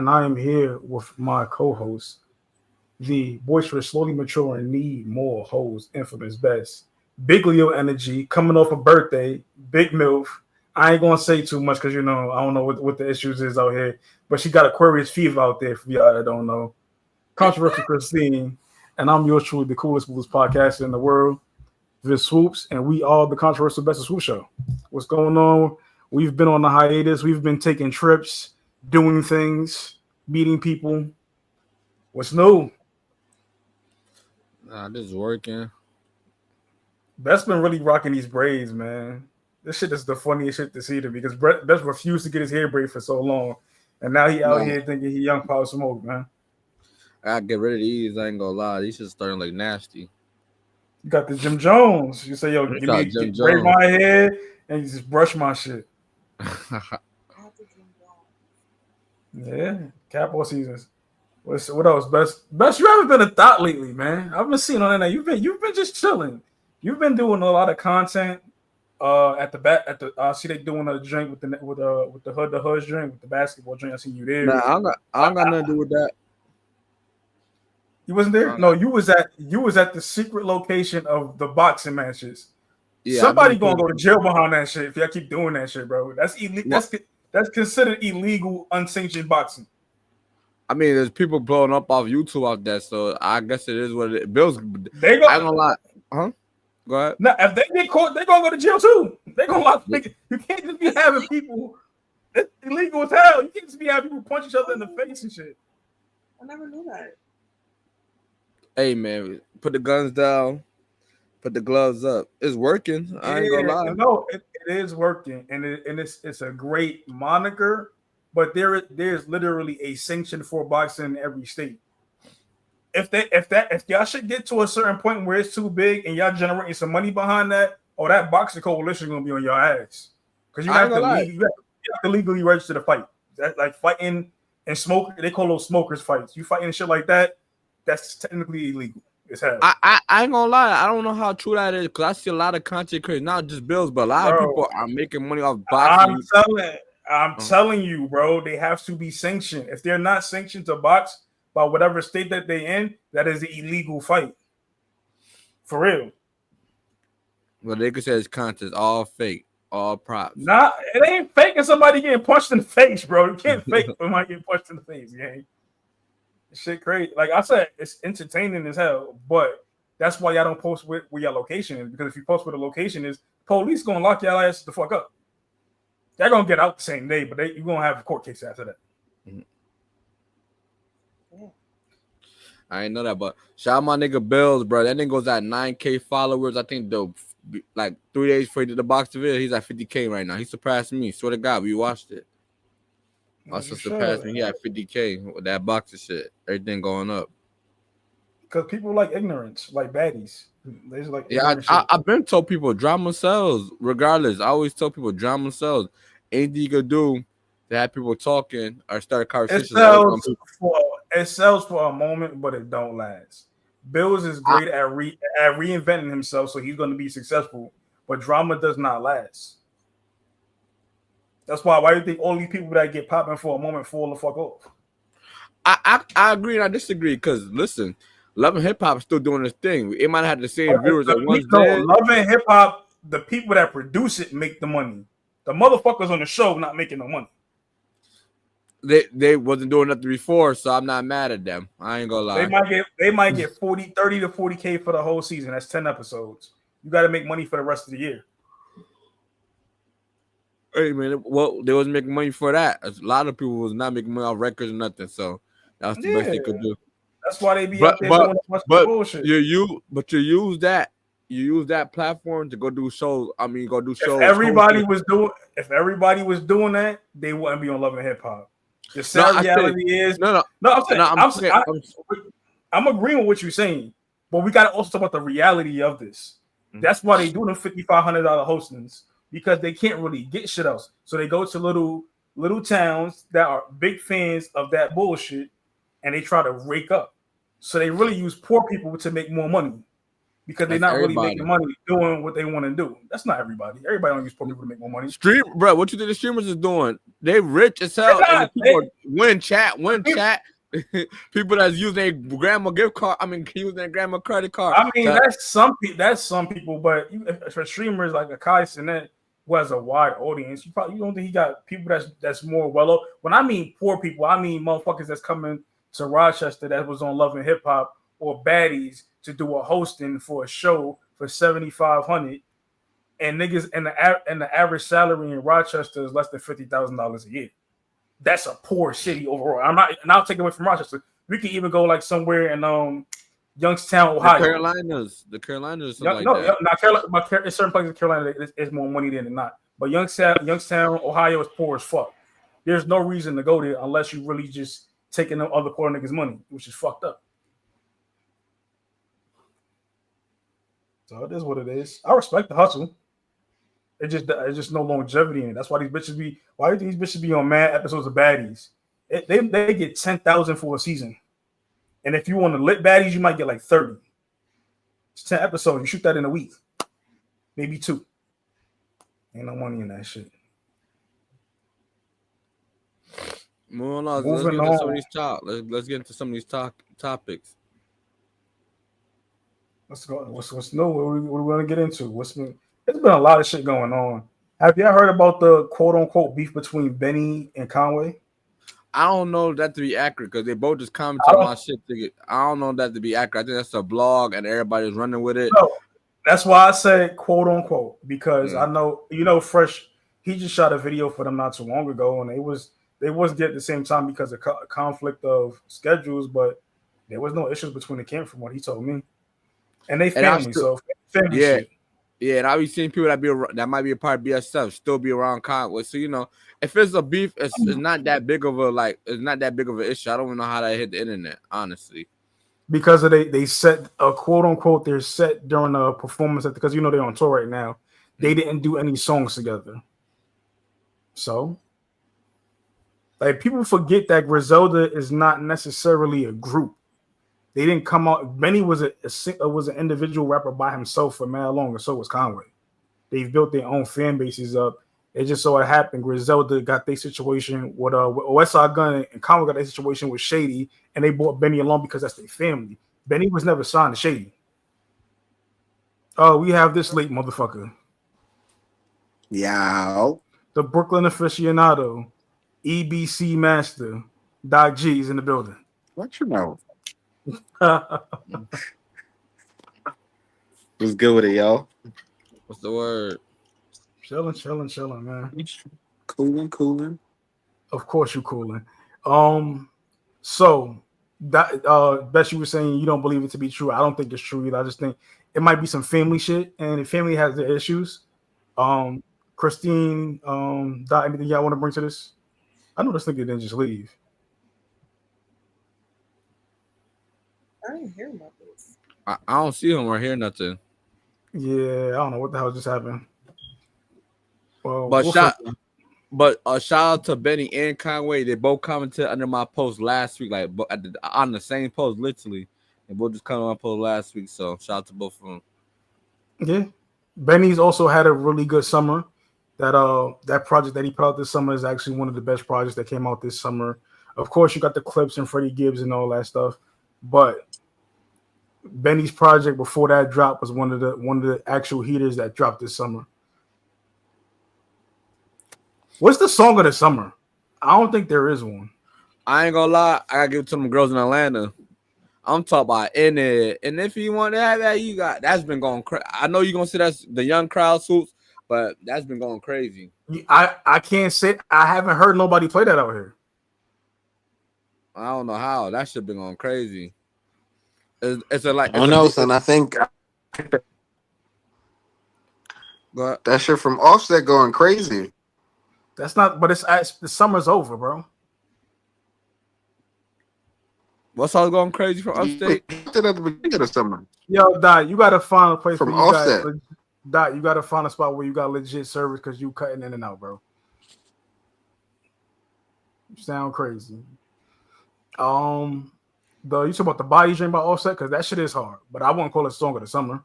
and I am here with my co-host, the boisterous, slowly mature, and need more hoes, infamous best. Big Leo energy, coming off a birthday, big MILF. I ain't gonna say too much because I don't know what the issues is out here, but she got Aquarius fever out there for y'all that don't know. Controversial Christine, and I'm yours truly, the coolest blues podcaster in the world, Vis Swoops, and we are the controversial Best of Swoop Show. What's going on? We've been on the hiatus. We've been taking trips, doing things, meeting people. What's new? This is working. Best been really rocking these braids, man. This shit is the funniest shit to see to me because Best refused to get his hair braid for so long, and now he out here thinking he young Power Smoke, man. I gotta get rid of these. I ain't gonna lie. These shit starting like nasty. You got the Jim Jones. You say, yo, braid my hair and you just brush my shit. Yeah, Capo seasons. What else? Best. You haven't been a thought lately, man. I've been seeing on that. You've been just chilling. You've been doing a lot of content. At the back, I see they doing a drink with the hoods drink with the basketball drink. I see you there. Nah, I don't got nothing to do with that. You wasn't there? No, you was at the secret location of the boxing matches. Yeah, somebody gonna go to jail behind that shit if y'all keep doing that shit, bro. That's illegal. That's considered illegal, unsanctioned boxing. I mean, there's people blowing up off YouTube out there, so I guess it is what it is. Bills, I ain't gonna lie. Huh? Go ahead. Now, if they get caught, they're gonna go to jail too. They're gonna lock. You can't just be having people. It's illegal as hell. You can't just be having people punch each other in the face and shit. I never knew that. Hey man, put the guns down, put the gloves up. It's working. I ain't gonna lie. No, it is working, and it's a great moniker. But there's literally a sanction for boxing in every state. If y'all should get to a certain point where it's too big and y'all generating some money behind that, that boxing coalition gonna be on your ass because you have to legally register to fight. That like fighting and smoke. They call those smokers fights. You fighting shit like that. That's technically illegal. It's hell. I ain't gonna lie. I don't know how true that is because I see a lot of content creators, not just Bills, but a lot of people are making money off boxing. I'm telling you, bro, they have to be sanctioned. If they're not sanctioned to box by whatever state that they in, that is an illegal fight. For real. Well, they could say it's content, all fake, all props. Nah, it ain't fake if somebody getting punched in the face, bro. You can't fake somebody getting punched in the face, gang. Shit crazy. Like I said, it's entertaining as hell, but that's why y'all don't post where your location is, because if you post where the location is, police gonna lock y'all ass the fuck up. They're gonna get out the same day, but you're gonna have a court case after that. Mm-hmm. I ain't know that, but shout out my nigga Bills, bro. That nigga goes at 9K followers. I think like 3 days before he did the box video, he's at 50K right now. He surpassed me. Swear to God, we watched it. Also surpassed me. He had 50K with that boxing shit. Everything going up. Because people like ignorance, like baddies. They just like I've been told people drama sells. Regardless, I always tell people drama sells. Anything you could do to have people talking or start a conversation. It sells for a moment, but it don't last. Bills is great at reinventing himself, so he's going to be successful. But drama does not last. That's why do you think all these people that get popping for a moment fall the fuck off? I agree and I disagree because listen, Love and Hip Hop is still doing its thing. It might have had the same viewers that once did. Love and Hip Hop, the people that produce it make the money. The motherfuckers on the show not making no money. They wasn't doing nothing before, so I'm not mad at them. I ain't gonna lie. They might get 30 to 40K for the whole season. That's 10 episodes. You got to make money for the rest of the year. Hey man, well, they was making money for that. A lot of people was not making money off records or nothing, so that's the best they could do. That's why they be out there doing much bullshit. You use that platform to go do shows. I mean, go do shows. If everybody was doing that, they wouldn't be on Love and Hip Hop. The sad reality is I'm agreeing with what you're saying, but we got to also talk about the reality of this. Mm-hmm. That's why they do them $5,500 hostings. Because they can't really get shit else. So they go to little towns that are big fans of that bullshit and they try to rake up. So they really use poor people to make more money. because they're That's not really everybody. making money doing what they want to do. That's not everybody. Everybody don't use poor people to make more money. Stream, bro. What you think the streamers is doing? They rich as hell, and the people win chat. People that's using their grandma gift card. I mean, using their grandma credit card. I mean, that's some people, but for streamers like a Kai Cenat, who has a wide audience, you don't think he got people that's more well off. When I mean poor people, I mean motherfuckers that's coming to Rochester that was on Love and Hip Hop or Baddies to do a hosting for a show for $7,500, and niggas and the average salary in Rochester is less than $50,000 a year. That's a poor city overall. I'll take it away from Rochester. We can even go like somewhere in Youngstown, Ohio. The Carolinas, in certain places in Carolina, there's more money than not. But Youngstown, Ohio is poor as fuck. There's no reason to go there unless you really just taking them other poor niggas' money, which is fucked up. So it is what it is. I respect the hustle. It's just no longevity in it. That's why these bitches be. Why do these bitches be on mad episodes of Baddies? They get 10,000 for a season, and if you want to lit Baddies, you might get like 30. It's 10 episodes. You shoot that in a week, maybe 2. Ain't no money in that shit. Moving on. Let's get into some of these let's get into some of these topics. Let's go. What's new? What are we going to get into? There's been a lot of shit going on. Have y'all heard about the quote unquote beef between Benny and Conway? I don't know that to be accurate because they both just commented on my shit. I don't know that to be accurate. I think that's a blog and everybody's running with it. No, that's why I said quote unquote because I know, Fresh. He just shot a video for them not too long ago, and they wasn't at the same time because of conflict of schedules, but there was no issues between the camp from what he told me, and they family, so family shit. Yeah, and I be seeing people that might be a part of BSF still be around Conway. So if it's a beef, it's not that big of an issue. I don't even know how that hit the internet, honestly. Because they set a quote unquote they're set during a performance because they're on tour right now. They didn't do any songs together. So like people forget that Griselda is not necessarily a group. They didn't come out. Benny was an individual rapper by himself for mad long, and so was Conway. They've built their own fan bases up. It just so it happened Griselda got their situation with Westside Gun, and Conway got their situation with Shady, and they brought Benny along because that's their family. Benny was never signed to Shady. Oh, we have this late motherfucker. Yow. The Brooklyn aficionado, EBC master, Doc G is in the building. What you know? What's good with it, y'all? What's the word? Chilling, man. Cooling. Of course you cooling. So that Bess, you were saying you don't believe it to be true. I don't think it's true either. I just think it might be some family shit, and the family has their issues. Christine, anything y'all want to bring to this? I know this nigga didn't just leave. I didn't hear about this. I don't see him or hear nothing. Yeah, I don't know what the hell just happened. Well, shout out to Benny and Conway. They both commented under my post last week, like on the same post, literally. They both just commented on my post last week. So shout out to both of them. Yeah, Benny's also had a really good summer. That project that he put out this summer is actually one of the best projects that came out this summer. Of course, you got the clips and Freddie Gibbs and all that stuff, but Benny's project before that drop was one of the actual heaters that dropped this summer. What's the song of the summer? I don't think there is one. I ain't gonna lie, I gotta give it to them girls in Atlanta. I'm talking about in it, and if you want to have that, that's been going crazy. I know you're gonna say that's the young crowd suits, but that's been going crazy. I can't say I haven't heard nobody play that out here. I don't know how that shit been going crazy. I don't know, son. I think that shit from Offset going crazy. That's not, but the summer's over, bro. What's all going crazy from Upstate? At the beginning of the summer. Yo, Dot, you gotta find a place from where you Offset. Dot, you gotta find a spot where you got legit service because you cutting in and out, bro. You sound crazy. You talk about the body dream by Offset because that shit is hard, but I wouldn't call it song of the summer.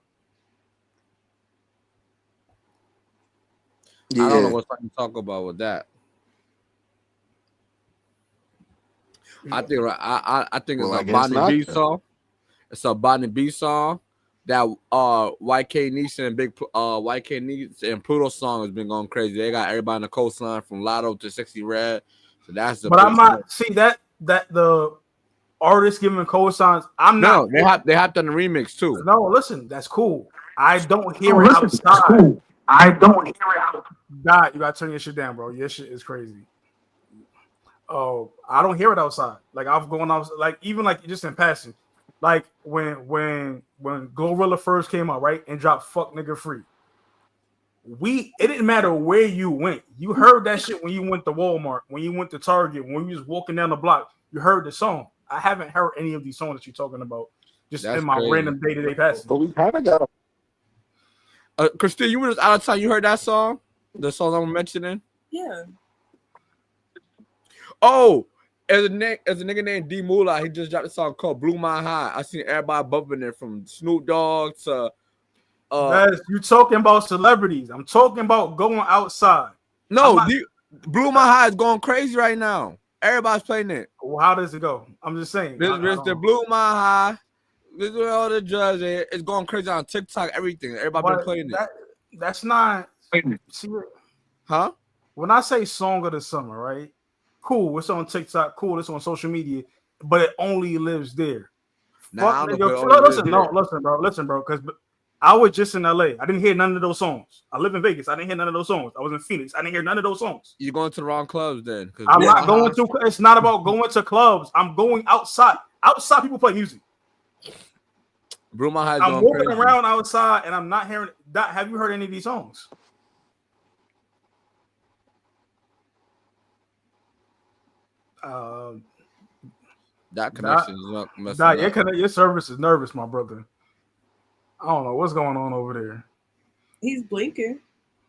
Yeah. I don't know what song you talk about with that. I think I think Well, it's I a guess Bonnie not B then. song. It's a Bonnie B song that YK Nisha and YK Nisha and Pluto song has been going crazy. They got everybody on the coastline from Lotto to 60 Red. So that's the But I'm big song. not see that the artist giving cosigns. I'm No, not. they have done the remix too. No, listen, that's cool. I don't Oh, hear it listen, that's outside. cool. I don't hear it out. God, you gotta turn your shit down, bro. Your shit is crazy. Oh, I don't hear it outside. Like I've gone out, like even like just in passing, like when Glorilla first came out, right, and dropped "Fuck Nigga Free." It didn't matter where you went. You heard that shit when you went to Walmart, when you went to Target, when you was walking down the block. You heard the song. I haven't heard any of these songs that you're talking about just That's in my crazy. random day-to-day passing. But we kind of got Christine, you were just out of time. You heard that song? The song I'm mentioning? Yeah. Oh, as a nigga named D Moolah, he just dropped a song called Blew My High. I seen everybody bumping it from Snoop Dogg to You talking about celebrities. I'm talking about going outside. no, Blew My High is going crazy right now. Everybody's playing it. Well, how does it go? I'm just saying. This Mr. Blew My High. This is all the judge. It's going crazy on TikTok, everything. Everybody been playing it. That's not. See, Huh? when I say song of the summer, right? Cool, it's on TikTok. Cool, it's on social media, but it only lives there. Nah, Fuck, nigga. Listen, bro. Because I was just in LA. I didn't hear none of those songs. I live in Vegas. I didn't hear none of those songs. I was in Phoenix. I didn't hear none of those songs. You're going to the wrong clubs then. I'm not going to. It's not about going to clubs. I'm going outside. Outside, people play music. Blew My High is I'm going walking crazy. around outside, and I'm not hearing. Have you heard any of these songs? That connection is not messing up. Your service is nervous, my brother. I don't know what's going on over there. He's blinking.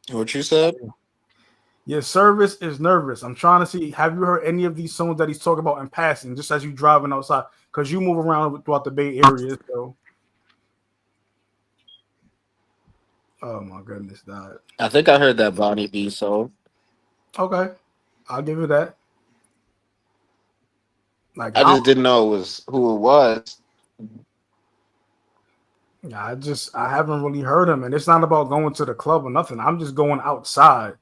what you said. Your service is nervous. I'm trying to see. Have you heard any of these songs that he's talking about in passing, just as you driving outside? Because you move around throughout the Bay Area. So, oh my goodness, God. I think I heard that Bonnie B song. Okay, I'll give you that. Like I just didn't know it was who it was. I haven't really heard him, and it's not about going to the club or nothing. I'm just going outside.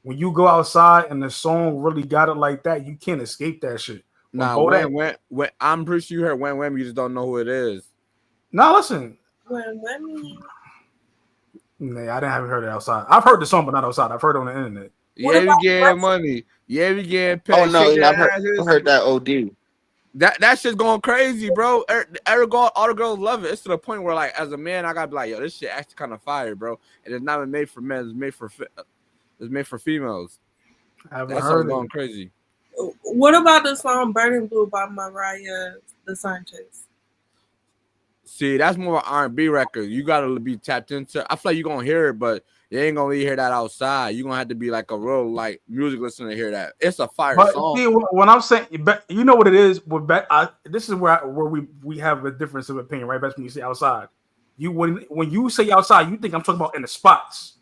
When you go outside and the song really got it like that, you can't escape that shit. When I'm pretty sure you heard when you just don't know who it is. No, listen. Nah, I haven't heard it outside. I've heard the song, but not outside. I've heard it on the internet. Yeah, we getting money. Yeah, we getting paid. Oh no, yeah, I heard that OD. That shit's going crazy, bro. All the girls love it. It's to the point where, like, as a man, I gotta be like, yo, this shit actually kind of fire, bro. And it's not made for men. It's made for females. That's going crazy. What about the song "Burning Blue" by Mariah the Sanchez? See, that's more of an R&B record. You gotta be tapped into. I feel like you're gonna hear it, but you ain't gonna really hear that outside. You're gonna have to be like a real like music listener to hear that. It's a fire song. See, when I'm saying, you know what it is. This is where we have a difference of opinion, right? Best when you say outside. When you say outside, you think I'm talking about in the spots.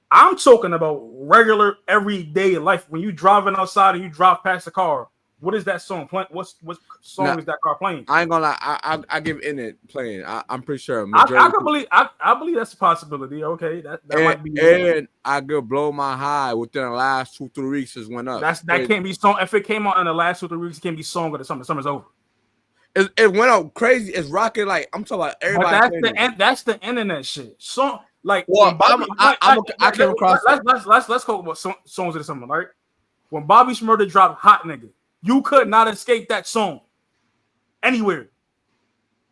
I'm talking about regular everyday life. When you driving outside and you drive past the car, what is that song playing? What song is that car playing? I ain't gonna lie. I give in it playing. I'm pretty sure. I believe that's a possibility. Okay, that might be. And I could blow my high within the last 2-3 weeks just went up. That can't be song. If it came out in the last 2-3 weeks, it can't be song of the summer. Summer's over. It went up crazy. It's rocking like I'm talking about everybody. But that's the internet shit. Song like well, I came across. Let's talk about songs of the summer, right? When Bobby Shmurda dropped "Hot Nigga," you could not escape that song anywhere.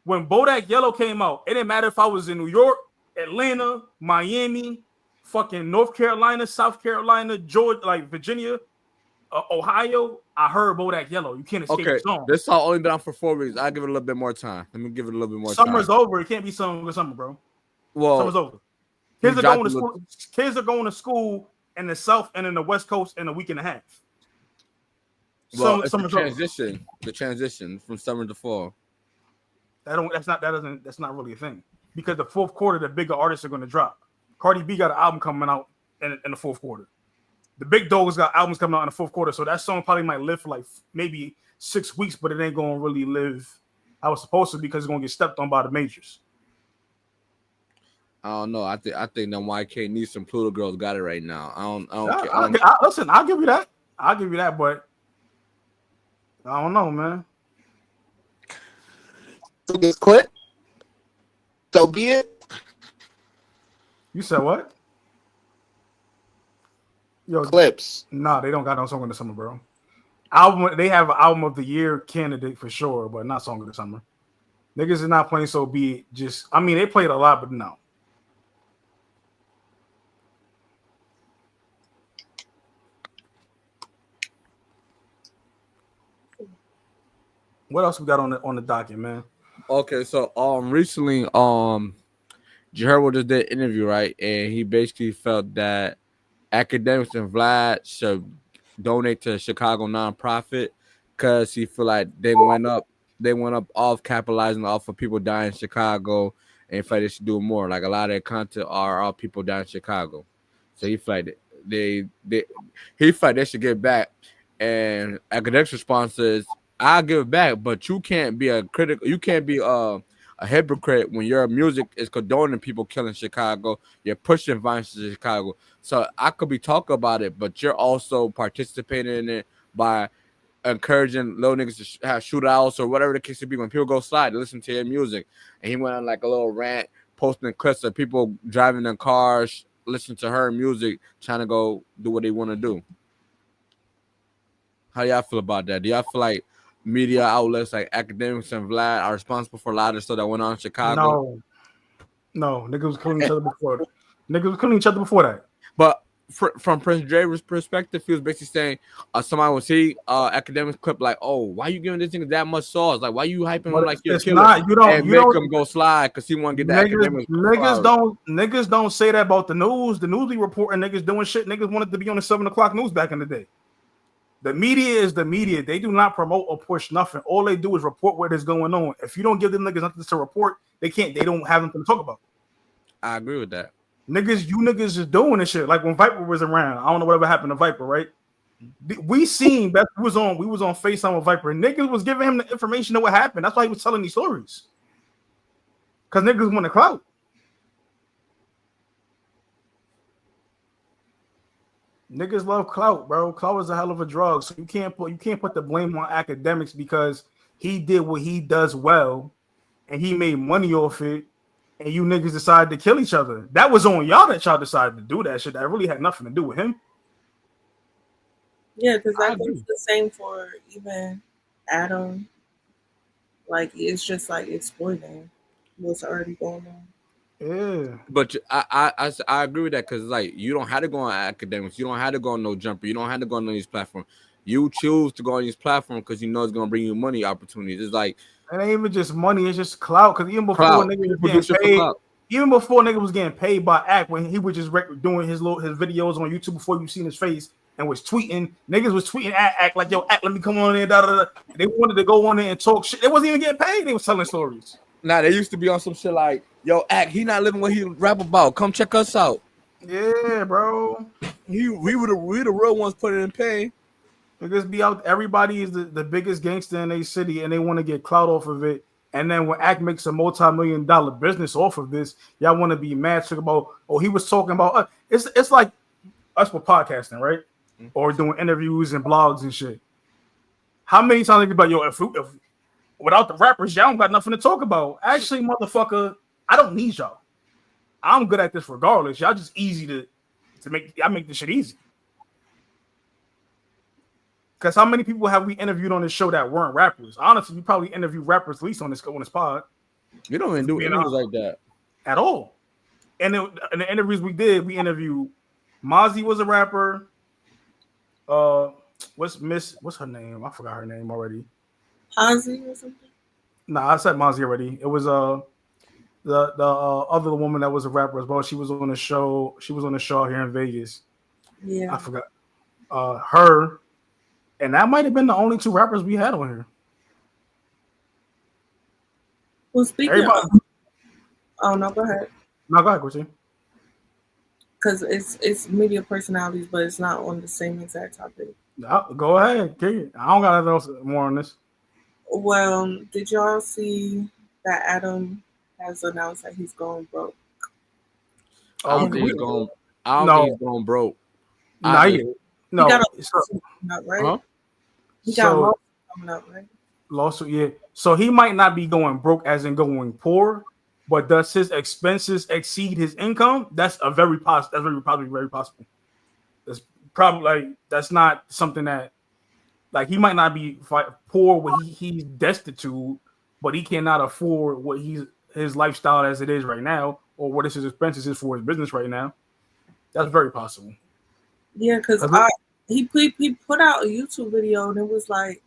When Bodak Yellow came out, it didn't matter if I was in New York, Atlanta, Miami, fucking North Carolina, South Carolina, Georgia, like Virginia, Ohio. I heard Bodak Yellow. You can't escape the song. This song only been out for 4 weeks. I'll give it a little bit more time. Let me give it a little bit more Summer's time. over. It can't be summer, bro. Well, summer's over. Kids are going to school in the South and in the West Coast in a week and a half. Well, it's the transition from summer to fall. That's not really a thing because the fourth quarter, the bigger artists are going to drop. Cardi B got an album coming out in the fourth quarter. The big dogs got albums coming out in the fourth quarter, so that song probably might live for like maybe 6 weeks, but it ain't gonna really live how it's supposed to because it's gonna get stepped on by the majors. I don't know. I think them YK needs some Pluto girls got it right now. I don't care. Listen, I'll give you that. But I don't know, man. So this clip. So be it. You said what? Yo, Clips. Nah, they don't got no song of the summer, bro. Album, they have an album of the year candidate for sure, but not song of the summer. Niggas is not playing So Be It. Just, I mean, they played a lot, but no. What else we got on the docket, man? Okay, so recently Jervo just did an interview, right? And he basically felt that academics and Vlad should donate to a Chicago nonprofit because he feel like they went up off capitalizing off of people dying in Chicago, and he felt they should do more. Like a lot of their content are all people dying in Chicago. So he felt like they should get back. And academics' response is, I'll give it back, but you can't be a hypocrite when your music is condoning people killing Chicago. You're pushing violence to Chicago. So I could be talking about it, but you're also participating in it by encouraging little niggas to have shootouts or whatever the case may be. When people go slide, they listen to your music. And he went on like a little rant, posting clips of people driving their cars, listening to her music, trying to go do what they want to do. How y'all feel about that? Do y'all feel like media outlets like academics and Vlad are responsible for a lot of stuff that went on in Chicago? No, niggas was killing each other before. Niggas was killing each other before that. But from Prince Draver's perspective, he was basically saying somebody would see academics clip like, "Oh, why you giving this thing that much sauce? Like, why you hyping him like you're killer?" Not, you don't make him go slide because he want to get that academics. Niggas don't say that about the news. The news be reporting niggas doing shit. Niggas wanted to be on the 7:00 news back in the day. The media is the media. They do not promote or push nothing. All they do is report what is going on. If you don't give them niggas nothing to report, they don't have nothing to talk about. I agree with that. You niggas is doing this shit. Like when Viper was around, I don't know whatever happened to Viper, right? We seen that we was on FaceTime with Viper. Niggas was giving him the information of what happened. That's why he was telling these stories. Because niggas want to clout. Niggas love clout, bro. Clout is a hell of a drug. So you can't put the blame on academics because he did what he does well and he made money off it, and you niggas decided to kill each other. That was on y'all that y'all decided to do that shit. That really had nothing to do with him. Yeah, because I think it's the same for even Adam. Like, it's just like exploiting what's already going on. Yeah, but I agree with that because like you don't have to go on academics, you don't have to go on No Jumper, you don't have to go on these platforms. You choose to go on these platforms because you know it's gonna bring you money opportunities. It's like it ain't even just money; it's just clout. Because even before niggas was getting paid by Act, when he was just doing his videos on YouTube before you seen his face and was tweeting, niggas was tweeting at Act like, "Yo, Act, let me come on there." Da, da, da. They wanted to go on there and talk shit. They wasn't even getting paid. They was telling stories. Nah, they used to be on some shit like, "Yo, Act, he not living what he rap about. Come check us out." Yeah, bro. We the real ones putting in pain. Niggas be out. Everybody is the biggest gangster in their city, and they want to get clout off of it. And then when Act makes a multi-million-dollar business off of this, y'all want to be mad about. Oh, he was talking about. It's like us with podcasting, right? Mm-hmm. Or doing interviews and blogs and shit. How many times they be like, yo, if without the rappers, y'all don't got nothing to talk about. Actually, motherfucker, I don't need y'all. I'm good at this regardless. Y'all just easy to make. I make this shit easy. Because how many people have we interviewed on this show that weren't rappers? Honestly, we probably interviewed rappers at least on this pod. We don't even do interviews like that at all. And in the interviews we did, we interviewed Mozzie was a rapper. What's her name? I forgot her name already. Ozzy or something? Nah, I said Mozzie already. It was the other woman that was a rapper as well. She was on the show. She was on the show here in Vegas. Yeah, I forgot. Her, and that might have been the only two rappers we had on here. Well, speaking of, oh no, go ahead. No, go ahead, Christine. because it's media personalities, but it's not on the same exact topic. Go ahead, kick it. I don't got nothing more on this. Well, did y'all see that Adam has announced that he's going broke? I don't think he's going. I don't think he's going broke. No, He got a so, lawsuit coming up, right? huh? He got a lawsuit coming up, right? Lawsuit, yeah. So he might not be going broke as in going poor, but does his expenses exceed his income? That's a very possible. That's probably very possible. That's probably like that's not something that like he might not be poor where he's destitute, but he cannot afford what his lifestyle as it is right now, or what his expenses is for his business right now. That's very possible. Yeah, because he put out a YouTube video and it was like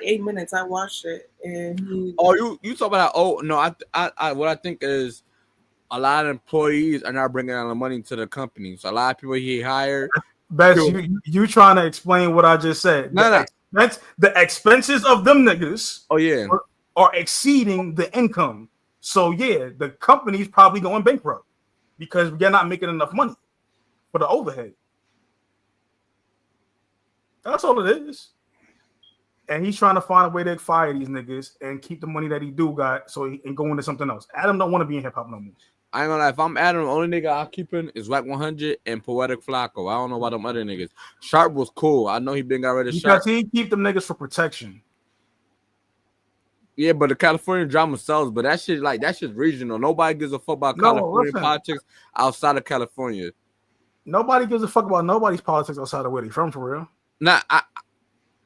8 minutes. I watched it and he. Oh, you talk about? Oh no, I what I think is a lot of employees are not bringing out the money to the company. So a lot of people he hired. Best, you trying to explain what I just said? No. That's the expenses of them niggas. Oh yeah, are exceeding the income. So yeah, the company's probably going bankrupt because they're not making enough money for the overhead. That's all it is. And he's trying to find a way to fire these niggas and keep the money that he do got so he can go into something else. Adam don't want to be in hip hop no more. I ain't gonna lie. If I'm Adam, the only nigga I'm keeping is Wack 100 and Poetic Flacco. I don't know about them other niggas. Sharp was cool. I know he been got rid of Sharp. Because he keep them niggas for protection. Yeah, but the California drama sells. But that shit's regional. Nobody gives a fuck about California politics outside of California. Nobody gives a fuck about nobody's politics outside of where they from, for real. Nah,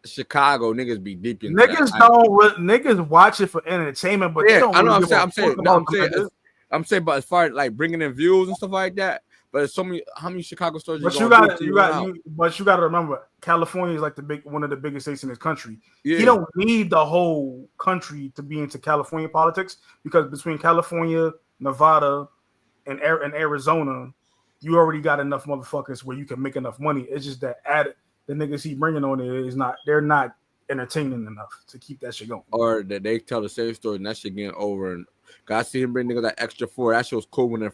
Chicago niggas be deep in niggas that. Niggas watch it for entertainment, but yeah, they don't I know. Really I'm saying, but as far as like bringing in views and stuff like that, but there's so many. How many Chicago stores? But you got to remember, California is like one of the biggest states in this country. Yeah. You don't need the whole country to be into California politics because between California, Nevada, and Arizona, you already got enough motherfuckers where you can make enough money. It's just that the niggas he bringing on there they're not entertaining enough to keep that shit going. Or that they tell the same story and that shit getting over. And I see him bring niggas that extra 4. That shit was cool when the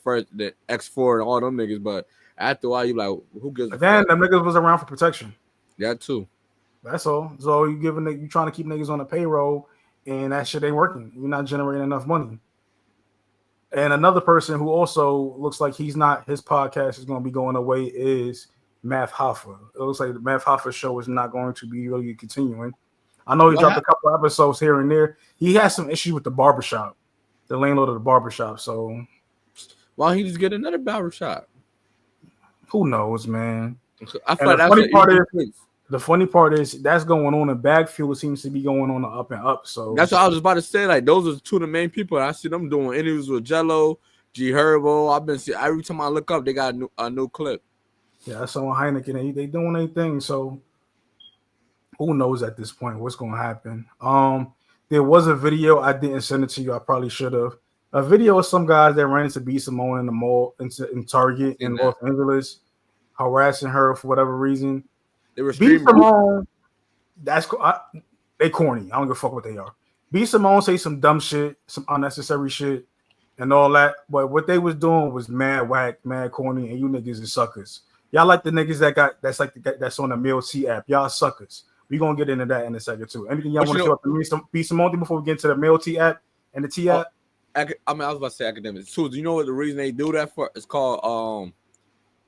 X4 and all them niggas. But after a while, you like, who gives a fuck? Them niggas was around for protection. That too. That's all. So you trying to keep niggas on the payroll, and that shit ain't working. You're not generating enough money. And another person who also looks like his podcast is going to be going away is Math Hoffa. It looks like the Math Hoffa show is not going to be really continuing. I know he dropped a couple episodes here and there. He has some issue with the barbershop, the landlord of the barbershop. So why don't he just get another barbershop? Who knows, man? I feel like the funny part is that's going on, and Bag Fuel seems to be going on the up and up. So that's what I was about to say. Like those are two of the main people. I see them doing interviews with Jello, G Herbo. I've been seeing every time I look up, they got a new clip. Yeah, I saw Heineken. They doing anything. So who knows at this point what's going to happen? There was a video. I didn't send it to you. I probably should have. A video of some guys that ran into B. Simone in the mall in Target in Los Angeles, harassing her for whatever reason. They were B. Simone, they corny. I don't give a fuck what they are. B. Simone say some dumb shit, some unnecessary shit, and all that. But what they was doing was mad whack, mad corny, and you niggas is suckers. Y'all like the niggas that's on the Mail T app. Y'all suckers. We gonna get into that in a second too. Anything y'all want to show up to B. Simone before we get into the Mail T app and the T app? I was about to say academics. So do you know what the reason they do that for? It's called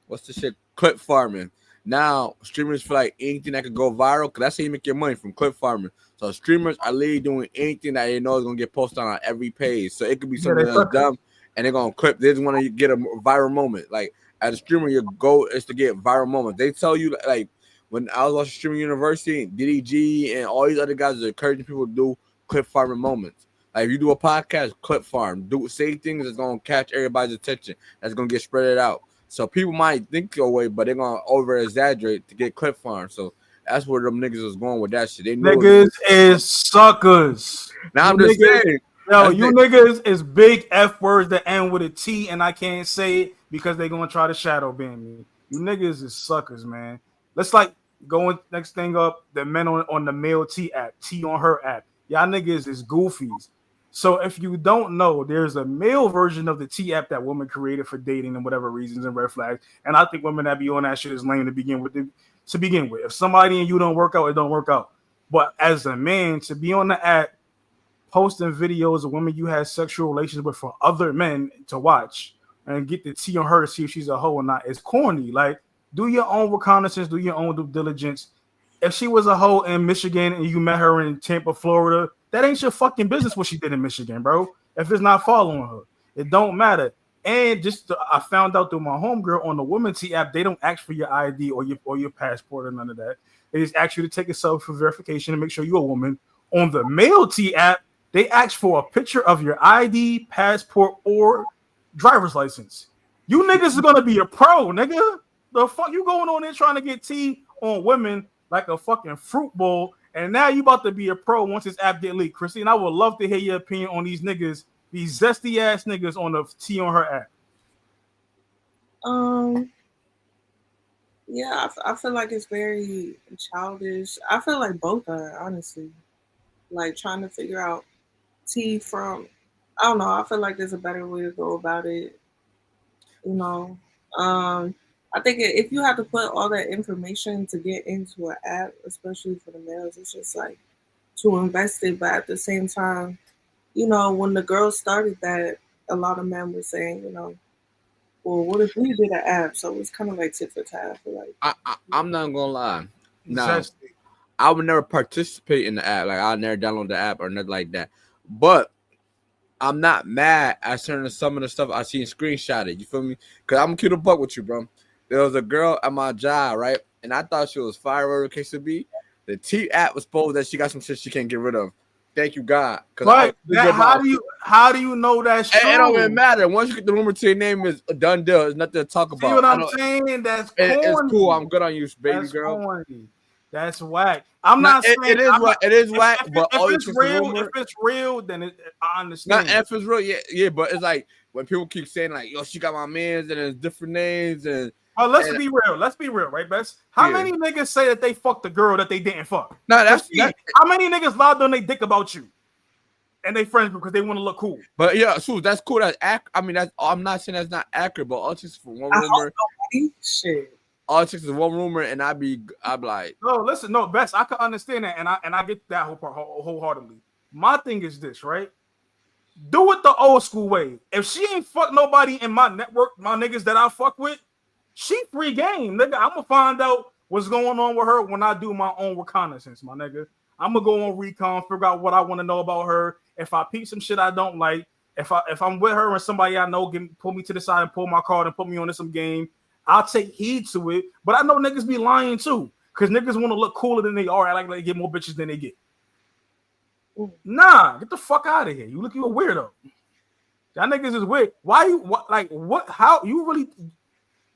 what's the shit? Clip farming. Now streamers feel like anything that could go viral, because that's how you make your money, from clip farming. So streamers are literally doing anything that they know is gonna get posted on every page. So it could be something that's dumb, and they're gonna clip. They just want to get a viral moment. Like as a streamer, your goal is to get viral moments. They tell you, like when I was watching Streaming University, DDG and all these other guys are encouraging people to do clip farming moments. Like if you do a podcast, clip farm, say things that's gonna catch everybody's attention. That's gonna get spread out. So people might think your way, but they're gonna over exaggerate to get clip farm. So that's where them niggas was going with that shit. They niggas is suckers. Now I'm just saying. Yo, you niggas is big F words that end with a T, and I can't say it because they're gonna try to shadow ban me. You niggas is suckers, man. Let's go next thing up. The men on the Mail T app, T on her app. Y'all niggas is goofies. So if you don't know, there's a male version of the T app that women created for dating and whatever reasons and red flags. And I think women that be on that shit is lame to begin with. If somebody and you don't work out, it don't work out. But as a man, to be on the app posting videos of women you had sexual relations with for other men to watch and get the tea on her to see if she's a hoe or not, it's corny. Like, do your own reconnaissance, do your own due diligence. If she was a hoe in Michigan and you met her in Tampa, Florida, that ain't your fucking business what she did in Michigan, bro. If it's not following her, it don't matter. And I found out through my homegirl on the Woman T app, they don't ask for your ID or your passport or none of that. They just ask you to take a selfie for verification and make sure you're a woman. On the Male T app, they ask for a picture of your ID, passport, or driver's license. You niggas are gonna be a pro, nigga. The fuck you going on there trying to get tea on women like a fucking fruit bowl, and now you about to be a pro once this app get leaked. Christine, I would love to hear your opinion on these niggas, these zesty ass niggas on the tea on her app. Yeah, I feel like it's very childish. I feel like both are, honestly. Like trying to figure out tea from, I don't know, I feel like there's a better way to go about it. You know, I think if you have to put all that information to get into an app, especially for the males, it's just like too invested. But at the same time, you know, when the girls started that, a lot of men were saying, you know, well, what if we did an app? So it's kind of like tit for tat. I feel like I'm not gonna lie. No, I would never participate in the app. Like I'll never download the app or nothing like that. But I'm not mad at some of the stuff I seen screenshotted. You feel me? Because I'm gonna keep a buck with you, bro. There was a girl at my job, right? And I thought she was fire, whatever the case would be. The T app was supposed that she got some shit she can't get rid of. Thank you, God. Right. How do you know that's true? It don't even matter. Once you get the rumor to your name, is a done deal. There's nothing to talk about. See what I'm saying? That's corny. It's cool. I'm good on you, baby that's girl. Corny. That's whack. I'm not saying it is whack. But if it's real, then I understand. Not if it's real, yeah. But it's like when people keep saying like, "Yo, she got my mans," and there's different names and. Well, let's be real. Let's be real, right, Bess? How many niggas say that they fucked the girl that they didn't fuck? No, that's how many niggas lied on they dick about you and they friends because they want to look cool? But yeah, so that's cool. That's I mean, that's I'm not saying that's not accurate, but all it takes for one rumor. Shit. All it takes is one rumor, and I'd be like, no, listen, no, Bess, I can understand that, and I get that wholeheartedly. My thing is this, right? Do it the old school way. If she ain't fuck nobody in my network, my niggas that I fuck with. She free game, nigga. I'm gonna find out what's going on with her when I do my own reconnaissance, my nigga. I'm gonna go on recon, figure out what I want to know about her. If I peep some shit I don't like, if I'm with her and somebody I know can pull me to the side and pull my card and put me on some game, I'll take heed to it. But I know niggas be lying too, because niggas want to look cooler than they are, like they get more bitches than they get. Nah, get the fuck out of here. You a weirdo. That niggas is weird. Why you what? How you really?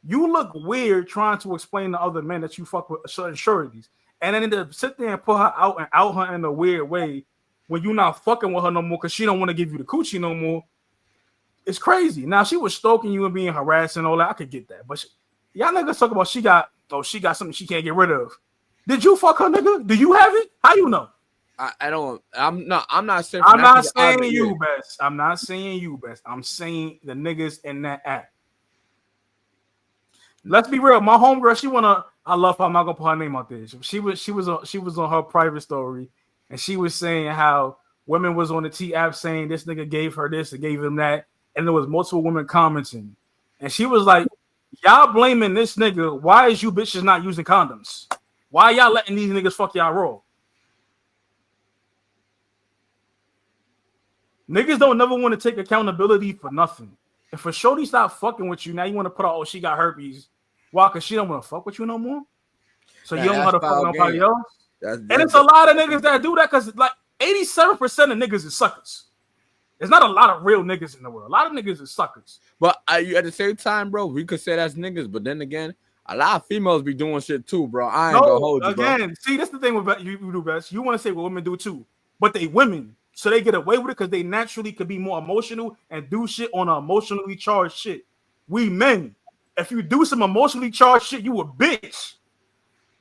You look weird trying to explain to other men that you fuck with certain sureties, and then to sit there and put her out and out her in a weird way when you're not fucking with her no more because she don't want to give you the coochie no more. It's crazy. Now she was stalking you and being harassed and all that. I could get that, but y'all niggas talk about she got something she can't get rid of. Did you fuck her, nigga? Do you have it? How you know? I don't. I'm not saying. I'm not saying you, Best. I'm not saying you, Best. I'm saying the niggas in that app. Let's be real. My homegirl, I love her. I'm not gonna put her name out there. She was on her private story, and she was saying how women was on the T app saying this nigga gave her this and gave him that, and there was multiple women commenting, and she was like, "Y'all blaming this nigga? Why is you bitches not using condoms? Why y'all letting these niggas fuck y'all raw? Niggas don't never want to take accountability for nothing. If a shorty stop fucking with you, now you want to put out, oh, she got herpes. Why? Because she don't want to fuck with you no more? So you don't know how to fuck nobody else? And it's a lot of niggas that do that because like 87% of niggas is suckers. There's not a lot of real niggas in the world. A lot of niggas is suckers. But at the same time, bro, we could say that's niggas. But then again, a lot of females be doing shit too, bro. I ain't gonna hold you, bro. See, that's the thing with you do best. You want to say what women do too. But they women. So they get away with it because they naturally could be more emotional and do shit on an emotionally charged shit. We men, if you do some emotionally charged shit, you a bitch.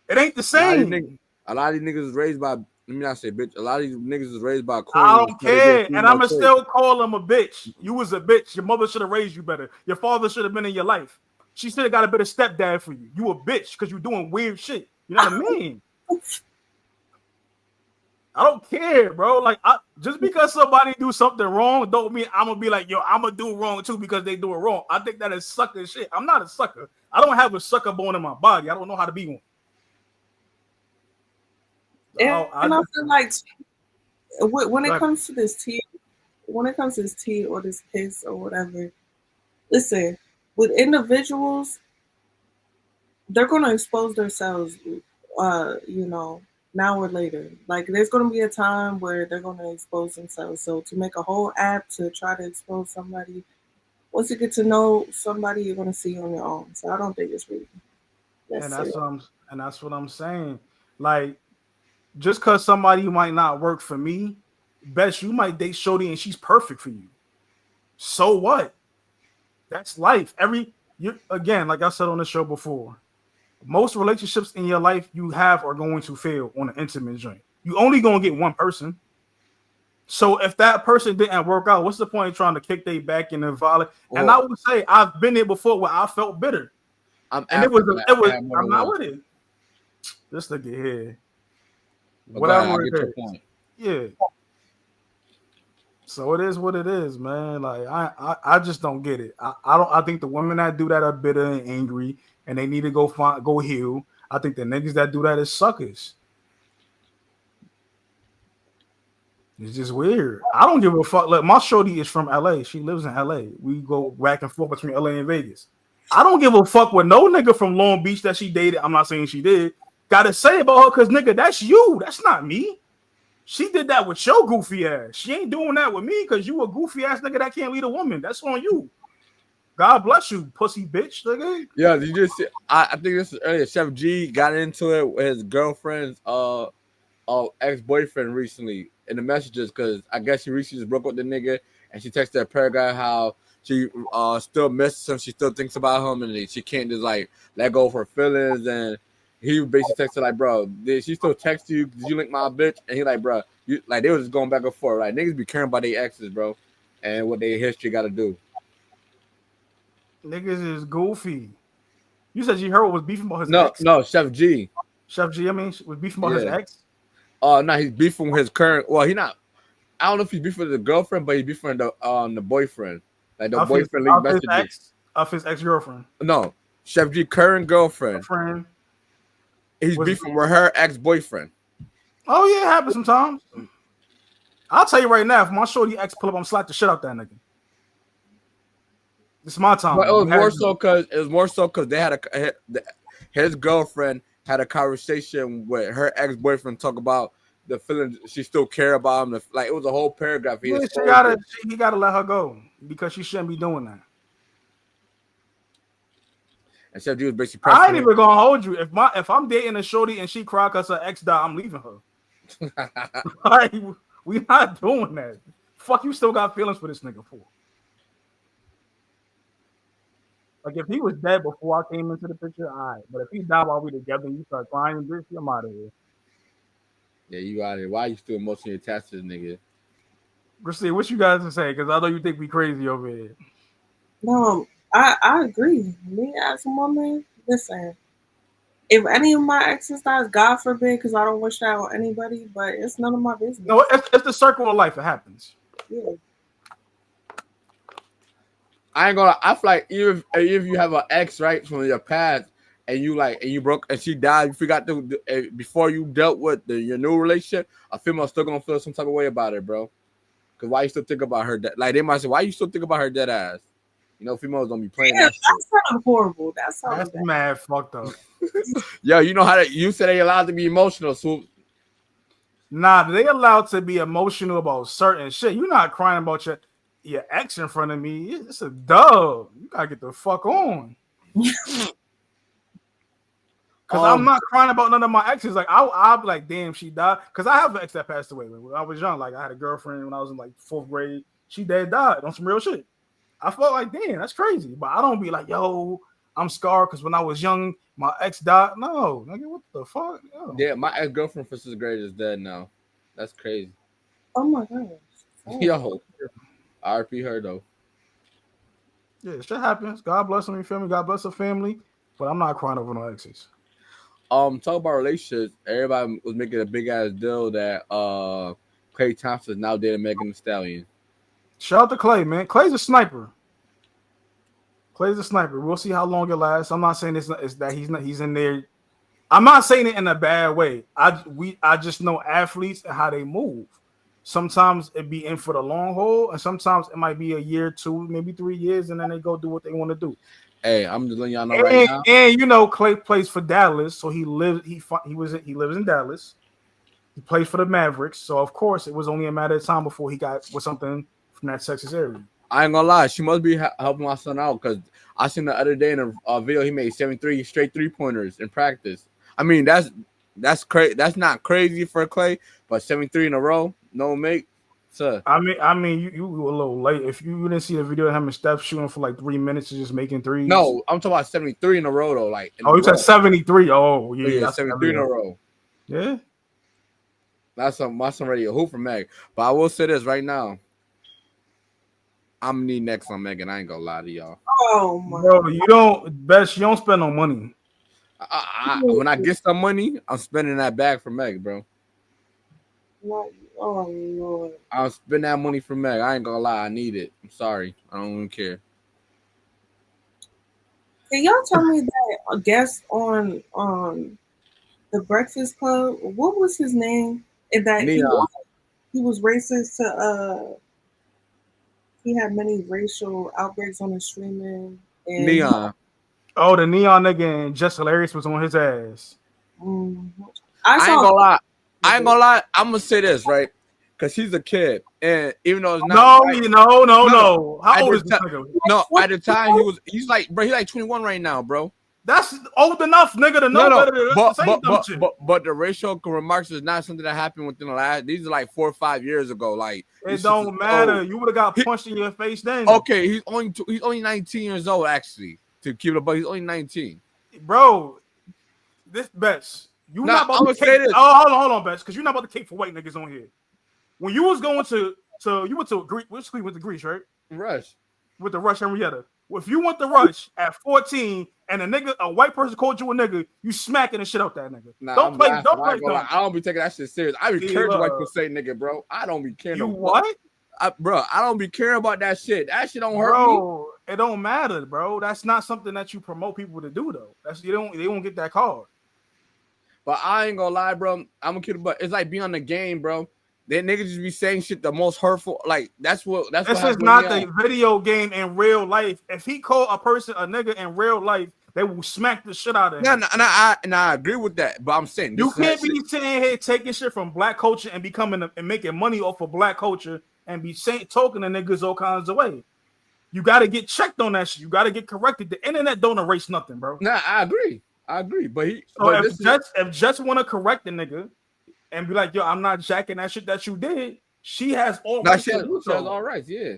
It ain't the same. A lot of these niggas is raised by let me not say bitch. A lot of these niggas is raised by queens. I don't care, and I'ma still call him a bitch. You was a bitch. Your mother should have raised you better. Your father should have been in your life. She should have got a better stepdad for you. You a bitch because you're doing weird shit. You know what I mean? I don't care, bro. Like, just because somebody do something wrong, don't mean I'm gonna be like, yo, I'm gonna do wrong too because they do it wrong. I think that is sucker shit. I'm not a sucker. I don't have a sucker bone in my body. I don't know how to be one. I feel like when it comes to this tea, or this piss or whatever, listen, with individuals, they're gonna expose themselves, now or later. Like, there's gonna be a time where they're gonna expose themselves. So to make a whole app to try to expose somebody, once you get to know somebody, you're gonna see on your own. So I don't think it's really necessary. And that's what I'm saying. Like, just because somebody might not work for me, Best, you might date Shorty and she's perfect for you. So what? That's life. Again, like I said on the show before, most relationships in your life you have are going to fail on an intimate joint. You only gonna get one person. So if that person didn't work out, what's the point of trying to kick they back in and violate? Well, and I would say I've been there before where I felt bitter. I'm not with it. Just to get here. Whatever it is. Yeah. So it is what it is, man. Like, I just don't get it. I think the women that do that are bitter and angry, and they need to go heal. I think the niggas that do that is suckers. It's just weird. I don't give a fuck. Look, my shorty is from LA. She lives in LA. We go back and forth between LA and Vegas. I don't give a fuck what no nigga from Long Beach that she dated, I'm not saying she did, gotta say about her, because nigga, that's you. That's not me. She did that with your goofy ass. She ain't doing that with me because you a goofy ass nigga that can't lead a woman. That's on you. God bless you, pussy bitch, nigga. Yeah, did you see? I think this is earlier. Chef G got into it with his girlfriend's ex-boyfriend recently in the messages, because I guess she recently just broke up with the nigga, and she texted that paragraph how she still misses him, she still thinks about him, and she can't just like let go of her feelings. And he basically texted like, bro, did she still text you? Did you link my bitch? And he like, bro, you like, they was just going back and forth. Like, niggas be caring about their exes, bro, and what their history got to do. Niggas is goofy. You said you heard what was beefing about his ex? No, Chef G. Chef G, I mean, was beefing about his ex? No, he's beefing with his current. Well, he not. I don't know if he's beefing with the girlfriend, but he's beefing the boyfriend. Like the boyfriend leaked messages of his ex-girlfriend. No, Chef G current girlfriend. He's beefing with her ex-boyfriend. Oh yeah, it happens sometimes. I'll tell you right now, if my shorty ex pull up, I'm slap the shit out that nigga. It's my time. But it was more so because they had his girlfriend had a conversation with her ex-boyfriend, talk about the feeling she still care about him. Like, it was a whole paragraph. He gotta let her go because she shouldn't be doing that. And Chef G was basically I ain't even gonna hold you. If I'm dating a shorty and she cry because her ex died, I'm leaving her. Like, we not doing that. Fuck, you still got feelings for this nigga for? Like, if he was dead before I came into the picture, all right. But if he died while we together and you start crying and this, I'm out of here. Yeah, you out of here. Why are you still emotionally attached to this nigga? Christine, what you guys are saying? Because I know you think we crazy over here. No, I agree. Me as a woman, listen, if any of my exes dies, God forbid, because I don't wish that on anybody, but it's none of my business. No, it's the circle of life. It happens. Yeah. I ain't gonna. I feel like even if you have an ex, right, from your past, and you broke and she died, you forgot to before you dealt with your new relationship, a female still gonna feel some type of way about it, bro. Because why you still think about her? Like, they might say, why you still think about her dead ass? You know, females don't be playing that shit. That sounds horrible. That's mad fucked up. Yo, you know how you said they allowed to be emotional, so. Nah, they allowed to be emotional about certain shit. You're not crying about your ex in front of me. It's a dub. You gotta get the fuck on. Because I'm not crying about none of my exes. Like, I'll be like, damn, she died. Because I have an ex that passed away when I was young. Like, I had a girlfriend when I was in like 4th grade. She died on some real shit. I felt like, damn, that's crazy. But I don't be like, yo, I'm scarred because when I was young, my ex died. No, nigga, what the fuck? Yo. Yeah, my ex-girlfriend from 6th grade is dead now. That's crazy. Oh my gosh. Oh. Yo, RP her though. Yeah, shit happens. God bless him, you feel me? God bless the family. But I'm not crying over no exes. Talk about relationships. Everybody was making a big ass deal that Clay Thompson is now dating Megan Thee Stallion. Shout out to Clay, man. Clay's a sniper. Clay's a sniper. We'll see how long it lasts. I'm not saying it's that he's in there. I'm not saying it in a bad way. I just know athletes and how they move. Sometimes it be in for the long haul, and sometimes it might be a year, 2, maybe 3 years, and then they go do what they want to do. Hey, I'm just letting y'all know right now. And you know, Clay plays for Dallas, so he lives in Dallas. He plays for the Mavericks, so of course it was only a matter of time before he got with something from that Texas area. I ain't gonna lie, she must be helping my son out because I seen the other day in a video he made 73 straight 3-pointers in practice. I mean that's crazy. That's not crazy for Clay, but 73 in a row, no make. Sir. I mean, you were a little late. If you didn't see the video of him and Steph shooting for like 3 minutes and just making threes. No, I'm talking about 73 in a row though. Like you said 73. Oh yeah, 73 in a row. Yeah, that's my son ready to hoop for Meg. But I will say this right now. I'm gonna need next on Megan. I ain't gonna lie to y'all. Oh my bro, you don't spend no money. When I get some money, I'm spending that bag for Meg, bro. Oh Lord. I'll spend that money for Meg. I ain't gonna lie, I need it. I'm sorry. I don't even care. Can y'all tell me that a guest on the Breakfast Club, what was his name? And that he was racist to he had many racial outbreaks on his streaming. And Neon. Oh, the Neon nigga and Just Hilarious was on his ass. Mm-hmm. I ain't gonna lie. I'm gonna say this, right? Because he's a kid, and even though it's not no. How old is this nigga? No, at the time he's like 21 right now, bro. That's old enough, nigga, to know better than say dumb shit. But the racial remarks is not something that happened within the last. These are like 4 or 5 years ago. Like it don't matter. You would have got punched in your face then. Okay, he's only 19 years old actually. To keep it, but he's only 19. Bro, this Bets. You not about to say this. Oh, hold on, Bets, because you're not about to cape for white niggas on here. When you was going to you went to Greece, with the Greece, right? Rush. With the Rush Henrietta. If you went to Rush at 14 and a white person called you a nigga, you smacking the shit out that nigga. Nah, don't play. I don't be taking that shit serious. I be caring white people say nigga, bro. I don't be caring. You what? I don't be caring about that shit. That shit don't hurt me. It don't matter, bro. That's not something that you promote people to do, though. They won't get that card. But I ain't gonna lie, bro. I'm a kid, but it's like being on the game, bro. They niggas just be saying shit the most hurtful. Like that's what. This is not the video game in real life. If he called a person a nigga in real life, they will smack the shit out of him. I agree with that. But I'm saying you can't be sitting here taking shit from black culture and and making money off of black culture and be talking to niggas all kinds of way. You got to get checked on that shit. You got to get corrected. The internet don't erase nothing, bro. Nah, I agree. But if Jess want to correct the nigga and be like, yo, I'm not jacking that shit that you did, she has all rights. She has all rights, yeah.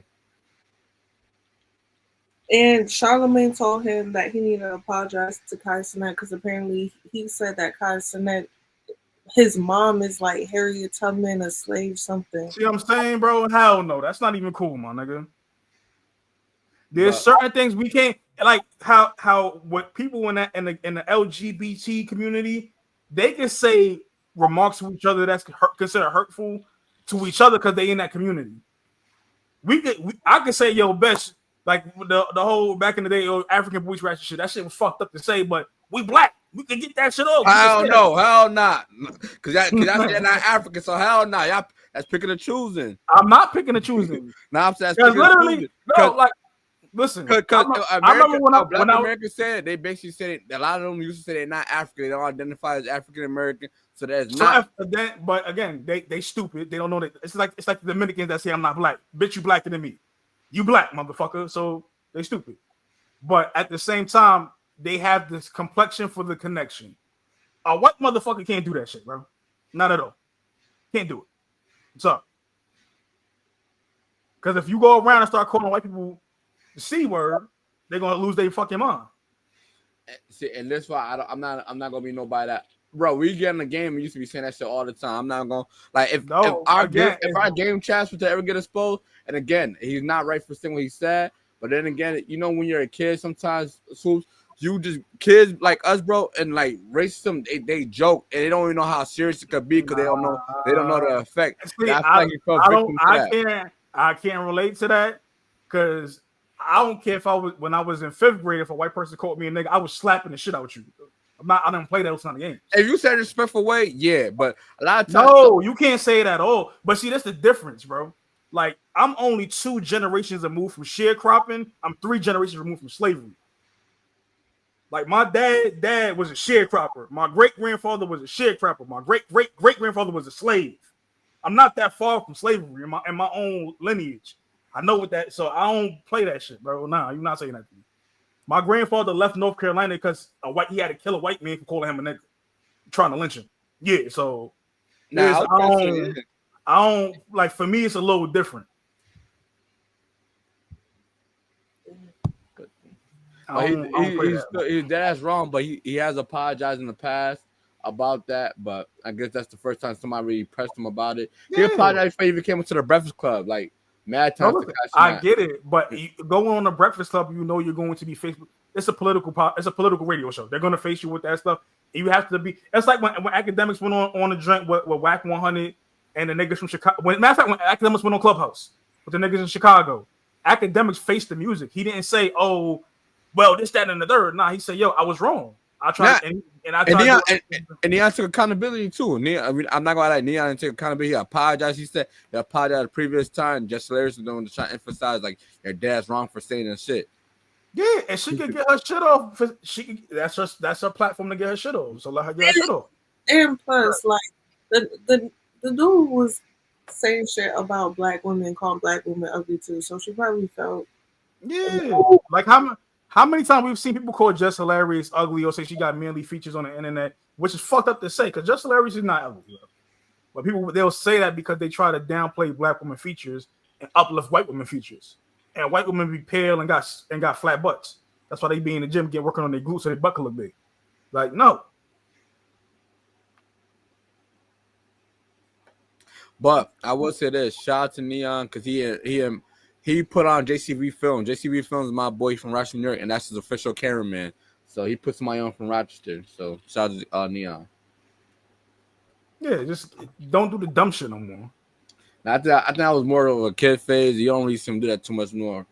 And Charlamagne told him that he needed to apologize to Kai Cenat because apparently he said that Kai Cenat, his mom is like Harriet Tubman, a slave, something. See what I'm saying, bro? Hell no, that's not even cool, my nigga. There's certain things we can't like. How what people in the LGBT community, they can say remarks to each other that's considered hurtful to each other because they in that community. I could say yo best like the whole back in the day African boys ratchet shit. That shit was fucked up to say, but we black. We can get that shit off. Hell no, hell not. Cause y'all not African, so hell not. Y'all that's picking and choosing. I'm not picking and choosing. Nah, I'm saying that's literally no like. Listen, Americans said they basically said a lot of them used to say they're not African. They don't identify as African American, so that's not. But again, they stupid. They don't know that it's like the Dominicans that say I'm not black. Bitch, you blacker than me. You black, motherfucker. So they stupid. But at the same time, they have this complexion for the connection. A white motherfucker can't do that shit, bro. Not at all. Can't do it. What's up? Because if you go around and start calling white people the C word, they're gonna lose their fucking mind. See, and that's why I'm not gonna be nobody that bro, we get in the game. We used to be saying that shit all the time. I'm not gonna like if No, if our game chats were to ever get exposed. And again, he's not right for saying what he said. But then again, you know, when you're a kid, sometimes Swoops, you just kids like us, bro, and like racism, they joke and they don't even know how serious it could be because they don't know the effect. See, I can't relate to that because I don't care if when I was in 5th grade, if a white person called me a nigga, I was slapping the shit out you. I didn't play those kind of games. If you said respectful way, yeah, but a lot of times, no, you can't say it at all. But see, that's the difference, bro. Like, I'm only 2 generations removed from sharecropping. I'm 3 generations removed from slavery. Like, my dad was a sharecropper. My great-grandfather was a sharecropper. My great-great-great-grandfather was a slave. I'm not that far from slavery in my own lineage. I know what that, so I don't play that shit, bro. Nah, you're not saying that to me. My grandfather left North Carolina because he had to kill a white man for calling him a nigga, trying to lynch him. Yeah, so I don't like. For me, it's a little different. He's dead ass wrong, but he has apologized in the past about that. But I guess that's the first time somebody really pressed him about it. Yeah. He apologized before he even came into the Breakfast Club, like mad times. I get it, but going on the Breakfast Club, you know you're going to be Facebook. It's a political radio show. They're going to face you with that stuff. You have to be. It's like when Academics went on a drink with Whack 100 and the niggas from Chicago. Matter of fact, when Academics went on Clubhouse with the niggas in Chicago, Academics faced the music. He didn't say, "Oh, well, this, that, and the third." Nah, he said, "Yo, I was wrong. I tried." And Neon took accountability too. Neon, I mean, I'm not gonna lie. Neon took accountability. He apologized. He said he apologized the previous time. Just hilarious to try to emphasize like your dad's wrong for saying that shit. Yeah, and she could get her shit off. That's her platform to get her shit off. So let her get her shit off. And plus, like the dude was saying shit about black women, called black women ugly too. So she probably felt. Yeah, like how many times we've seen people call Just Hilarious ugly or say she got manly features on the internet, which is fucked up to say because Just Hilarious is not ugly. But they'll say that because they try to downplay black women features and uplift white women features. And white women be pale and got flat butts. That's why they be in the gym working on their glutes so their butt can look big. Like, no. But I will say this: shout out to Neon because he put on JCV Film. JCV Film is my boy from Rochester, New York, and that's his official cameraman. So he puts my on from Rochester. So shout out to Neon. Yeah, just don't do the dumb shit no more. I think that was more of a kid phase. You don't really see him do that too much more.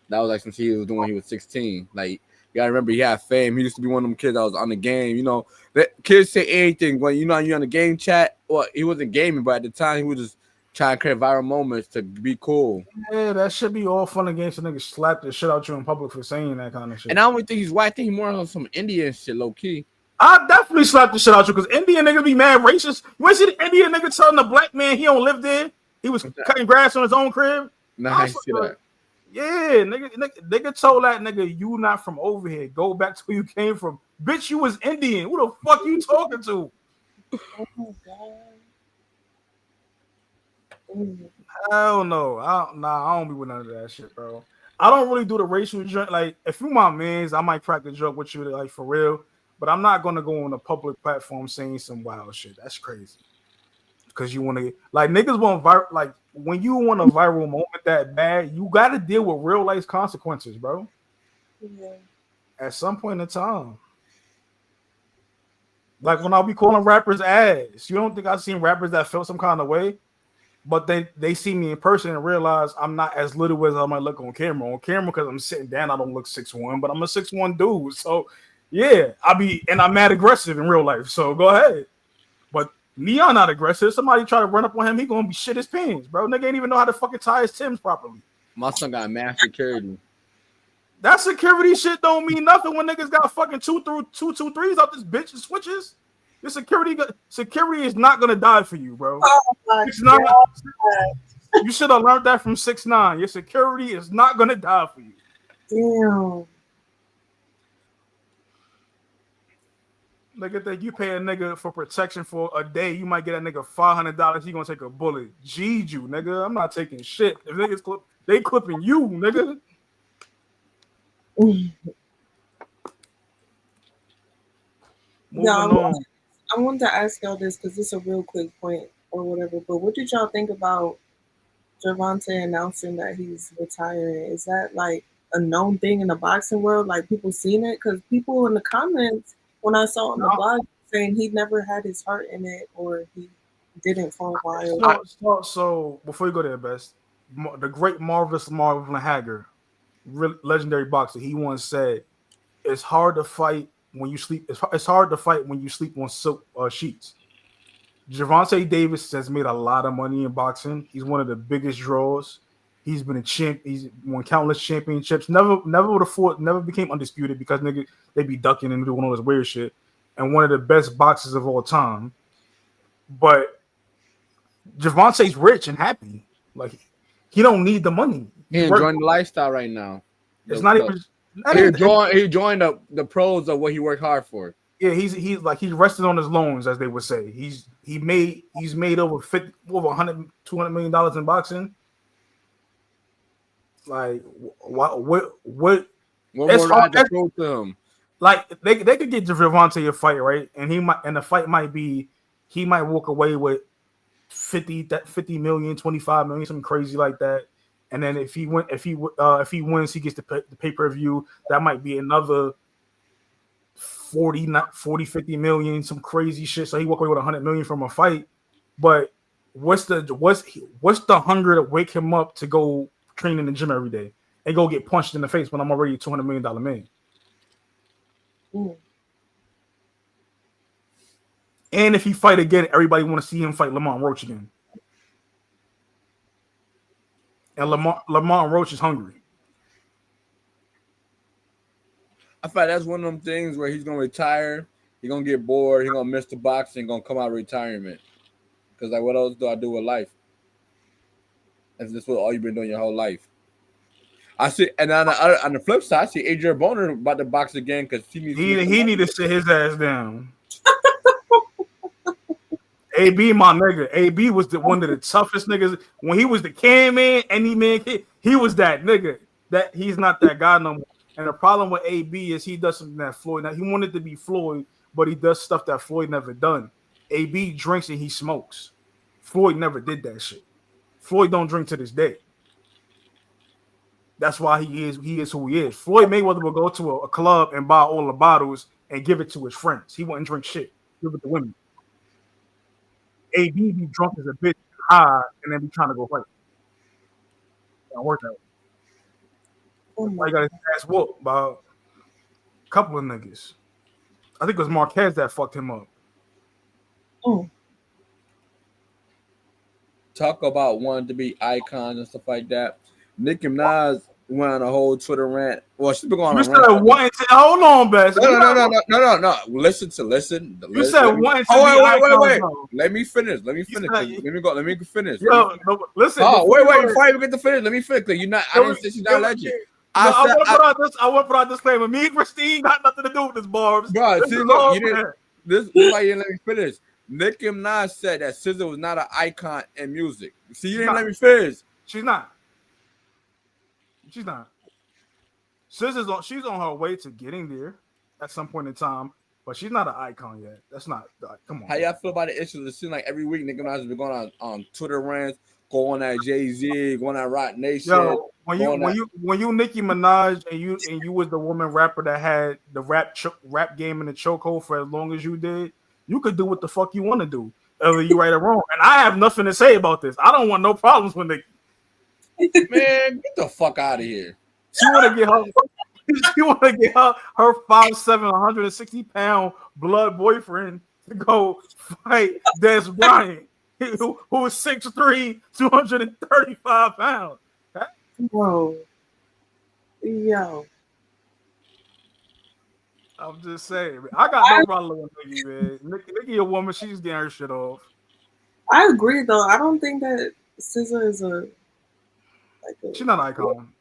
That was like since he was doing when he was 16. Like, you gotta remember he had fame. He used to be one of them kids that was on the game. You know, that kids say anything when you're on the game chat. Well, he wasn't gaming, but at the time he was just trying to create viral moments to be cool. Yeah, that should be all fun and games. So niggas slap the shit out you in public for saying that kind of shit. And I don't even think he's white. I think he's more on some Indian shit, low key. I definitely slapped the shit out you because Indian niggas be mad racist. You want to see the Indian nigga telling the black man he don't live there? He was cutting grass on his own crib. Nah, I see that. Yeah, nigga told that nigga, you not from over here. Go back to where you came from. Bitch, you was Indian. Who the fuck you talking to? Oh my god. Hell no. I don't be with none of that shit, bro. I don't really do the racial joke. Like, if you my mans, I might crack the joke with you, like, for real. But I'm not gonna go on a public platform saying some wild shit. That's crazy. Because you want to, like, niggas want like, when you want a viral moment that bad, you got to deal with real life consequences, bro. Yeah. At some point in time. Like, when I'll be calling rappers ass, you don't think I've seen rappers that felt some kind of way, but they see me in person and realize I'm not as little as I might look on camera. On camera, because I'm sitting down, I don't look 6'1", but I'm a 6'1" dude. So, yeah, I'm mad aggressive in real life. So, go ahead. But Neon not aggressive. Somebody try to run up on him, he gonna be shit his pants, bro. Nigga ain't even know how to fucking tie his Timbs properly. My son got mad security. That security shit don't mean nothing when niggas got fucking 2-2-3s out this bitch and switches. Your security is not gonna die for you, bro. Oh it's not. You should have learned that from 6ix9ine. Your security is not gonna die for you. Damn. Nigga think you pay a nigga for protection for a day, you might get a nigga $500. He gonna take a bullet. G'd you, nigga. I'm not taking shit. If niggas they clipping you, nigga. Moving on. I wanted to ask y'all this because it's a real quick point or whatever. But what did y'all think about Gervonta announcing that he's retiring? Is that like a known thing in the boxing world? Like people seen it? Because people in the comments when I saw on the No. blog saying he never had his heart in it or he didn't for a while. So before you go there, Best, the great Marvelous Marvin Hagler, legendary boxer, he once said, "It's hard to fight when you sleep. It's hard to fight when you sleep on silk sheets." Gervonta Davis has made a lot of money in boxing. He's one of the biggest draws. He's been a champ. He's won countless championships. Never would have fought. Never became undisputed because nigga they be ducking and doing all this weird shit. And one of the best boxers of all time. But Gervonta's rich and happy. Like he don't need the money. He enjoying the lifestyle right now. It's not even. He joined the pros of what he worked hard for. Yeah, he's rested on his loans, as they would say. He's made over 100, $200 million in boxing. Like what more ride to prove to him? Like they could get Gervonta a fight, right? And the fight might be he might walk away with 50 million, 25 million, something crazy like that. And then if he wins, he gets the pay-per-view. That might be another 40, 50 million, some crazy shit. So he walk away with 100 million from a fight. But what's the hunger to wake him up to go train in the gym every day and go get punched in the face when I'm already a $200 million man? Mm. And if he fight again, everybody want to see him fight Lamont Roach again. And Lamont Roach is hungry. I feel like that's one of them things where he's gonna retire. He's gonna get bored. He's gonna miss the boxing. Gonna come out of retirement. Because like, what else do I do with life? If this was all you've been doing your whole life. I see, and on the flip side, I see Adrian Boner about to box again because he need to sit his ass down. AB, my nigga. AB was one of the toughest niggas when he was the can man. Any man, he was that nigga. That he's not that guy no more. And the problem with AB is he does something that Floyd. Now he wanted to be Floyd, but he does stuff that Floyd never done. AB drinks and he smokes. Floyd never did that shit. Floyd don't drink to this day. That's why he is who he is. Floyd Mayweather will go to a club and buy all the bottles and give it to his friends. He wouldn't drink shit. Give it to women. AB be drunk as a bitch, high, and then be trying to go fight. Don't work that way. I got his ass whooped by a couple of niggas. I think it was Marquez that fucked him up. Oh. Talk about wanting to be icons and stuff like that. Nicki Minaj went on a whole Twitter rant. Well, she's been going on a rant. Hold on, Bess. No. Listen. You said one. Wait. Let me finish. Let me finish. Yo, no, listen. Oh, wait. Before I even get to finish, let me finish. You're not. I didn't say she's not legend. I want to put out this disclaimer. Me and Christine got nothing to do with this, Barbs. Bro, see, look, you didn't. This is why you didn't let me finish. Nicki Minaj said that SZA was not an icon in music. See, you didn't let me finish. She's not. SZA's she's on her way to getting there at some point in time, but she's not an icon yet. That's not. Come on. How y'all feel about the issue? It seems like every week Nicki Minaj has been going on Twitter rants, going at Jay-Z, going at Rock Nation. Yo, when you Nicki Minaj and you was the woman rapper that had the rap game in the chokehold for as long as you did, you could do what the fuck you want to do, whether you right or wrong. And I have nothing to say about this. I don't want no problems with Nicki. Man, get the fuck out of here. She want to get her 5'7", 160-pound blood boyfriend to go fight Des Bryant, who is 6'3", 235 pounds. Whoa. Yo. I'm just saying, man. I got no problem with Nicki, man. Nicki a woman, she's getting her shit off. I agree, though. I don't think that SZA is she's not an icon.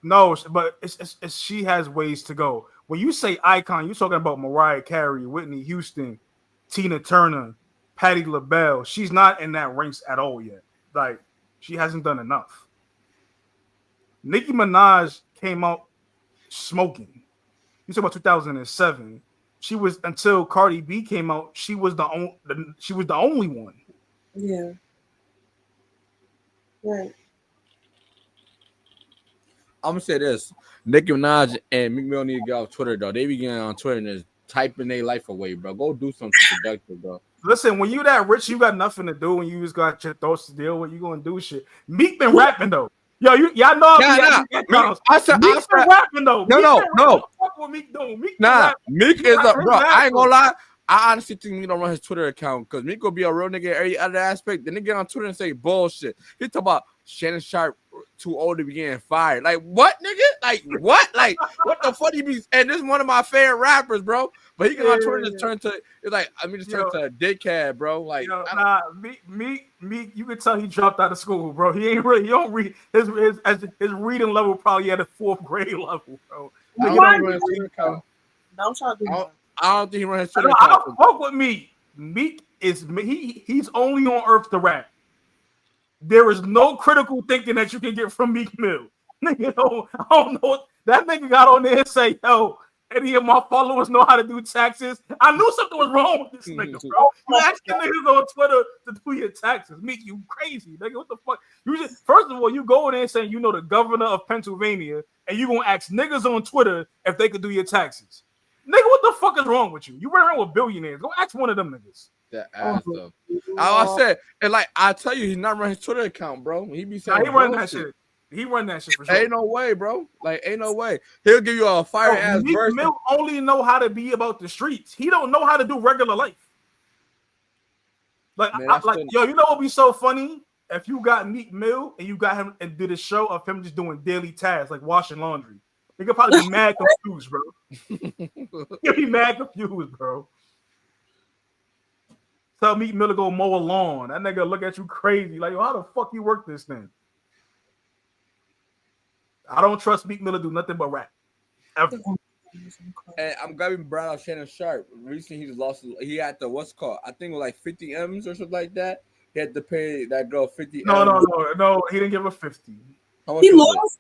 No, but it's she has ways to go. When you say icon, you're talking about Mariah Carey, Whitney Houston, Tina Turner, Patti LaBelle. She's not in that ranks at all yet. Like, she hasn't done enough. Nicki Minaj came out smoking. You talk about 2007. She was until Cardi B came out. She was the only one. Yeah. Right. I'm gonna say this: Nicki Minaj and Meek Mill need to get off Twitter, though. They be getting on Twitter and just typing their life away, bro. Go do something productive, bro. Listen, when you that rich, you got nothing to do. When you just got your thoughts to deal with, you gonna do shit. Meek been rapping though. Yo, y'all know I said, Meek been rapping though. No. Fuck what Meek doing. Meek is a bro. I ain't gonna lie. I honestly think Meek don't run his Twitter account because Meek will be a real nigga in every other aspect. Then they get on Twitter and say bullshit. He talk about Shannon Sharp too old to be getting fired. Like what, nigga? Like what? Like what the fuck he be? And this is one of my favorite rappers, bro. But he get on Twitter and just turn to it's like just turn to a dickhead, bro. Like Meek, you can tell he dropped out of school, bro. He don't read his reading level probably at a 4th grade level, bro. Don't y'all do that. I don't think he runs his Twitter account. I account. don't fuck with Meek. Meek is he's only on earth to rap. There is no critical thinking that you can get from Meek Mill. Nigga, I don't know. That nigga got on there and say, yo, any of my followers know how to do taxes. I knew something was wrong with this nigga, bro. You asking niggas on Twitter to do your taxes. Meek, you crazy, nigga. What the fuck? First of all, you go in there saying you know the governor of Pennsylvania, and you gonna ask niggas on Twitter if they could do your taxes. Nigga, what the fuck is wrong with you? You run around with billionaires. Go ask one of them niggas. That ass stuff. I said, and like I tell you, he's not running his Twitter account, bro. He be saying he run that shit. He run that shit for sure. Ain't no way, bro. Like ain't no way. He'll give you a fire ass Meek verse. Mill only know how to be about the streets. He don't know how to do regular life. Like, Man, yo, you know what would be so funny if you got Meek Mill and you got him and did a show of him just doing daily tasks like washing laundry. He could probably be mad confused, bro. He'll be mad confused, bro. Tell Meek Mill to go mow a lawn. That nigga look at you crazy. Like, yo, how the fuck you work this thing? I don't trust Meek Mill to do nothing but rap. Ever. And I'm glad we brought out Shannon Sharp. Recently, he just lost. He had the what's called. I think it was like 50 M's or something like that. He had to pay that girl 50. No. He didn't give her 50. How much he lost.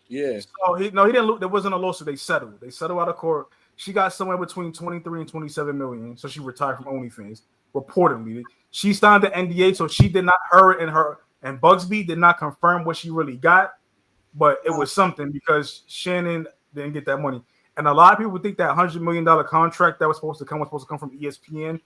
Yeah. So he didn't lose. There wasn't a lawsuit. They settled. They settled out of court. She got somewhere between 23 and 27 million. So she retired from OnlyFans. Reportedly, she signed the NDA, so she did not. Her and Bugsby did not confirm what she really got, but it was something because Shannon didn't get that money. And a lot of people think that $100 million contract that was supposed to come from ESPN.